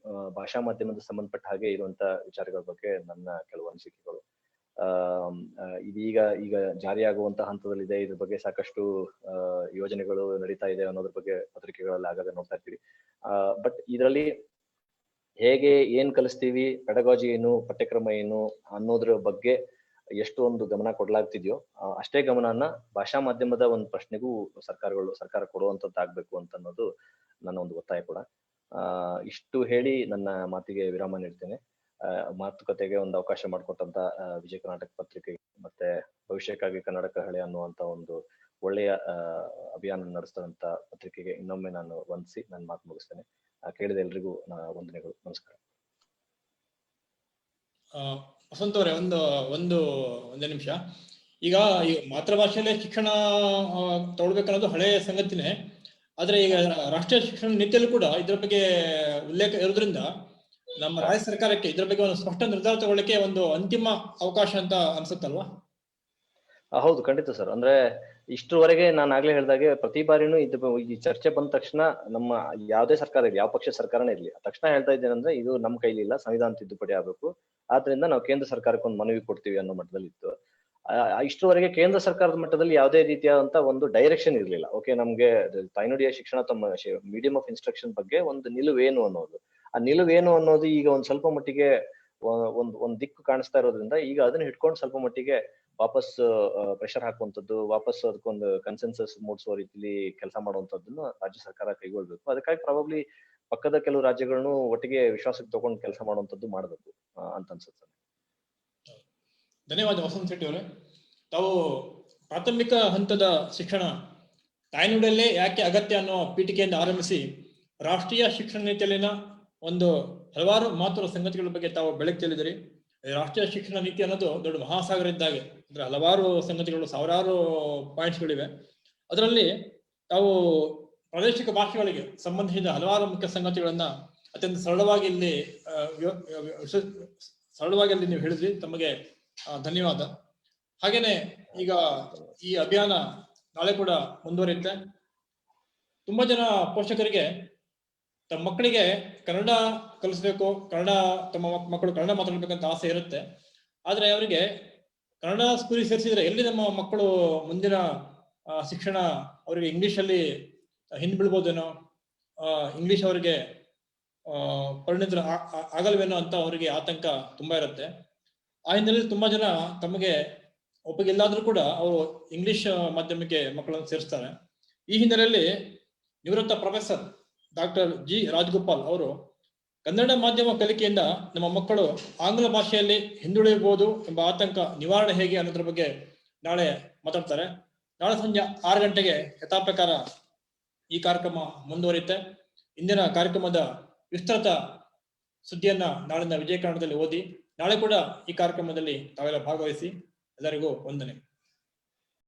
ಭಾಷಾ ಮಾಧ್ಯಮದ ಸಂಬಂಧಪಟ್ಟ ಹಾಗೆ ಇರುವಂತ ವಿಚಾರಗಳ ಬಗ್ಗೆ ನನ್ನ ಕೆಲವು ಅನಿಸಿಕೆಗಳು. ಈಗ ಜಾರಿಯಾಗುವಂತ ಹಂತದಲ್ಲಿದೆ. ಇದ್ರ ಬಗ್ಗೆ ಸಾಕಷ್ಟು ಯೋಜನೆಗಳು ನಡೀತಾ ಇದೆ ಅನ್ನೋದ್ರ ಬಗ್ಗೆ ಪತ್ರಿಕೆಗಳಲ್ಲಿ ಆಗಾಗ ನೋಡ್ತಾ ಇರ್ತೀವಿ. ಬಟ್ ಇದರಲ್ಲಿ ಹೇಗೆ ಏನ್ ಕಲಿಸ್ತೀವಿ, ಪೆಡಗಾಜಿ ಏನು, ಪಠ್ಯಕ್ರಮ ಏನು ಅನ್ನೋದ್ರ ಬಗ್ಗೆ ಎಷ್ಟು ಒಂದು ಗಮನ ಕೊಡ್ಲಾಗ್ತಿದ್ಯೋ ಅಷ್ಟೇ ಗಮನನ ಭಾಷಾ ಮಾಧ್ಯಮದ ಒಂದು ಪ್ರಶ್ನೆಗೂ ಸರ್ಕಾರ ಕೊಡುವಂತದ್ದಾಗ್ಬೇಕು ಅಂತ ಅನ್ನೋದು ನನ್ನ ಒಂದು ಒತ್ತಾಯ ಕೂಡ. ಇಷ್ಟು ಹೇಳಿ ನನ್ನ ಮಾತಿಗೆ ವಿರಾಮ ನೀಡ್ತೇನೆ. ಮಾತುಕತೆಗೆ ಒಂದು ಅವಕಾಶ ಮಾಡಿಕೊಟ್ಟಂತ ವಿಜಯ ಕರ್ನಾಟಕ ಪತ್ರಿಕೆ ಮತ್ತೆ ಭವಿಷ್ಯಕ್ಕಾಗಿ ಕನ್ನಡ ಕಹಳೆ ಅನ್ನುವಂತ ಒಂದು ಒಳ್ಳೆಯ ಅಭಿಯಾನ ನಡೆಸಿದಂತ ಪತ್ರಿಕೆಗೆ ಇನ್ನೊಮ್ಮೆ ನಾನು ವಂದಿಸಿ ನನ್ನ ಮಾತು ಮುಗಿಸ್ತೇನೆ. ಕೇಳಿದ ಎಲ್ರಿಗೂ ವಂದನೆಗಳು. ನಮಸ್ಕಾರ. ವಸಂತ್ ಅವರೇ, ಒಂದು ನಿಮಿಷ. ಈಗ ಈ ಮಾತೃಭಾಷೆಯಲ್ಲೇ ಶಿಕ್ಷಣ ತಗೊಳ್ಬೇಕನ್ನೋದು ಹಳೆಯ ಸಂಗತಿನೇ. ಆದ್ರೆ ಈಗ ರಾಷ್ಟ್ರೀಯ ಶಿಕ್ಷಣ ನೀತಿಯಲ್ಲೂ ಕೂಡ ಇದ್ರ ಬಗ್ಗೆ ಉಲ್ಲೇಖ ಇರೋದ್ರಿಂದ ನಮ್ಮ ರಾಜ್ಯ ಸರ್ಕಾರಕ್ಕೆ ಇದ್ರ ಬಗ್ಗೆ ಒಂದು ಸ್ಪಷ್ಟ ನಿರ್ಧಾರ ತಗೊಳ್ಳಿಕ್ಕೆ ಒಂದು ಅಂತಿಮ ಅವಕಾಶ ಅಂತ ಅನ್ಸುತ್ತಲ್ವಾ? ಹೌದು, ಖಂಡಿತ ಸರ್. ಅಂದ್ರೆ ಇಷ್ಟರವರೆಗೆ ನಾನು ಆಗ್ಲೇ ಹೇಳ್ದಾಗೆ ಪ್ರತಿ ಬಾರಿನೂ ಈ ಚರ್ಚೆ ಬಂದ ತಕ್ಷಣ ನಮ್ಮ ಯಾವುದೇ ಸರ್ಕಾರ ಇರ್ಲಿ, ಯಾವ ಪಕ್ಷ ಸರ್ಕಾರನೇ ಇರ್ಲಿ, ತಕ್ಷಣ ಹೇಳ್ತಾ ಇದ್ದೇನೆಂದ್ರೆ ಇದು ನಮ್ಮ ಕೈಲಿಲ್ಲ, ಸಂವಿಧಾನ ತಿದ್ದುಪಡಿ ಆಗ್ಬೇಕು, ಆದ್ರಿಂದ ನಾವು ಕೇಂದ್ರ ಸರ್ಕಾರಕ್ಕೆ ಒಂದು ಮನವಿ ಕೊಡ್ತೀವಿ ಅನ್ನೋ ಮಟ್ಟದಲ್ಲಿ ಇತ್ತು. ಇಷ್ಟರವರೆಗೆ ಕೇಂದ್ರ ಸರ್ಕಾರದ ಮಟ್ಟದಲ್ಲಿ ಯಾವುದೇ ರೀತಿಯಾದಂತ ಒಂದು ಡೈರೆಕ್ಷನ್ ಇರ್ಲಿಲ್ಲ. ಓಕೆ, ನಮ್ಗೆ ತಾಯ್ನುಡಿಯ ಶಿಕ್ಷಣ ತಮ್ಮ ಮೀಡಿಯಂ ಆಫ್ ಇನ್ಸ್ಟ್ರಕ್ಷನ್ ಬಗ್ಗೆ ಒಂದು ನಿಲುವೇನು ಅನ್ನೋದು, ಆ ನಿಲುವೇನು ಅನ್ನೋದು ಈಗ ಒಂದ್ ಸ್ವಲ್ಪ ಮಟ್ಟಿಗೆ ಒಂದ್ ದಿಕ್ಕು ಕಾಣಿಸ್ತಾ ಇರೋದ್ರಿಂದ ಈಗ ಅದನ್ನ ಹಿಡ್ಕೊಂಡು ಸ್ವಲ್ಪ ಮಟ್ಟಿಗೆ ವಾಪಸ್ ಪ್ರೆಷರ್ ಹಾಕುವಂಥದ್ದು, ವಾಪಸ್ ಅದಕ್ಕೊಂದು ಕನ್ಸೆನ್ಸಸ್ ಮೂಡಿಸುವ ರೀತಿಲಿ ಕೆಲಸ ಮಾಡುವಂಥದ್ದನ್ನು ರಾಜ್ಯ ಸರ್ಕಾರ ಕೈಗೊಳ್ಬೇಕು. ಅದಕ್ಕಾಗಿ ಪ್ರಾಬಬ್ಲಿ ಪಕ್ಕದ ಕೆಲವು ರಾಜ್ಯಗಳನ್ನು ಒಟ್ಟಿಗೆ ವಿಶ್ವಾಸಕ್ಕೆ ತಗೊಂಡು ಕೆಲಸ ಮಾಡುವಂಥದ್ದು ಮಾಡಬೇಕು ಅಂತ ಅನ್ಸುತ್ತೆ. ಧನ್ಯವಾದ ವಸಂತ್ ಶೆಟ್ಟಿ ಅವರೇ. ತಾವು ಪ್ರಾಥಮಿಕ ಹಂತದ ಶಿಕ್ಷಣ ತಾಯ್ನುಡಿಯಲ್ಲೇ ಯಾಕೆ ಅಗತ್ಯ ಅನ್ನೋ ಪೀಠಿಕೆಯಿಂದ ಆರಂಭಿಸಿ ರಾಷ್ಟ್ರೀಯ ಶಿಕ್ಷಣ ನೀತಿಯಲ್ಲಿನ ಒಂದು ಹಲವಾರು ಮಹತ್ವದ ಸಂಗತಿಗಳ ಬಗ್ಗೆ ತಾವು ಬೆಳಕು ಚೆಲ್ಲಿದಿರಿ. ರಾಷ್ಟ್ರೀಯ ಶಿಕ್ಷಣ ನೀತಿ ಅನ್ನೋದು ದೊಡ್ಡ ಮಹಾಸಾಗರ ಇದ್ದಾಗೆ, ಅಂದ್ರೆ ಹಲವಾರು ಸಂಗತಿಗಳು, ಸಾವಿರಾರು ಪಾಯಿಂಟ್ಸ್ಗಳಿವೆ. ಅದರಲ್ಲಿ ತಾವು ಪ್ರಾದೇಶಿಕ ಭಾಷೆಗಳಿಗೆ ಸಂಬಂಧಿಸಿದ ಹಲವಾರು ಮುಖ್ಯ ಸಂಗತಿಗಳನ್ನ ಅತ್ಯಂತ ಸರಳವಾಗಿ ಇಲ್ಲಿ ನೀವು ಹೇಳಿದ್ರಿ. ತಮಗೆ ಧನ್ಯವಾದ. ಹಾಗೇನೆ ಈಗ ಈ ಅಭಿಯಾನ ನಾಳೆ ಕೂಡ ಮುಂದುವರಿಯುತ್ತೆ. ತುಂಬಾ ಜನ ಪೋಷಕರಿಗೆ ತಮ್ಮ ಮಕ್ಕಳಿಗೆ ಕನ್ನಡ ಕಲಿಸ್ಬೇಕು, ತಮ್ಮ ಮಕ್ಕಳು ಕನ್ನಡ ಮಾತಾಡ್ಬೇಕಂತ ಆಸೆ ಇರುತ್ತೆ. ಆದ್ರೆ ಅವರಿಗೆ ಕನ್ನಡ ಸ್ಕೂಲಿಗೆ ಸೇರಿಸಿದ್ರೆ ಎಲ್ಲಿ ನಮ್ಮ ಮಕ್ಕಳು ಮುಂದಿನ ಶಿಕ್ಷಣ ಅವರಿಗೆ ಇಂಗ್ಲಿಷ್ ಅಲ್ಲಿ ಹಿಂದ್ಬೀಳ್ಬೋದೇನೋ, ಇಂಗ್ಲಿಷ್ ಅವರಿಗೆ ಪರಿಣಿತರ ಆಗಲ್ವೇನೋ ಅಂತ ಅವರಿಗೆ ಆತಂಕ ತುಂಬಾ ಇರುತ್ತೆ. ಆ ಹಿನ್ನೆಲೆಯಲ್ಲಿ ತುಂಬಾ ಜನ ತಮಗೆ ಒಪ್ಪಿಗೆಲ್ಲಾದ್ರೂ ಕೂಡ ಅವರು ಇಂಗ್ಲಿಷ್ ಮಾಧ್ಯಮಕ್ಕೆ ಮಕ್ಕಳನ್ನು ಸೇರಿಸ್ತಾರೆ. ಈ ಹಿನ್ನೆಲೆಯಲ್ಲಿ ನಿವೃತ್ತ ಪ್ರೊಫೆಸರ್ ಡಾಕ್ಟರ್ ಜಿ ರಾಜಗೋಪಾಲ್ ಅವರು ಕನ್ನಡ ಮಾಧ್ಯಮ ಕಲಿಕೆಯಿಂದ ನಮ್ಮ ಮಕ್ಕಳು ಆಂಗ್ಲ ಭಾಷೆಯಲ್ಲಿ ಹಿಂದುಳಿಯಬಹುದು ಎಂಬ ಆತಂಕ ನಿವಾರಣೆ ಹೇಗೆ ಅನ್ನೋದ್ರ ಬಗ್ಗೆ ನಾಳೆ ಮಾತಾಡ್ತಾರೆ. ನಾಳೆ ಸಂಜೆ 6 ಗಂಟೆಗೆ ಯಥಾಪ್ರಕಾರ ಈ ಕಾರ್ಯಕ್ರಮ ಮುಂದುವರಿಯುತ್ತೆ. ಇಂದಿನ ಕಾರ್ಯಕ್ರಮದ ವಿಸ್ತೃತ ಸುದ್ದಿಯನ್ನ ನಾಳಿನ ವಿಜಯ ಕನ್ನಡದಲ್ಲಿ ಓದಿ ನಾಳೆ ಕೂಡ ಈ ಕಾರ್ಯಕ್ರಮದಲ್ಲಿ ತಾವೆಲ್ಲ ಭಾಗವಹಿಸಿ. ಎಲ್ಲರಿಗೂ ವಂದನೆ.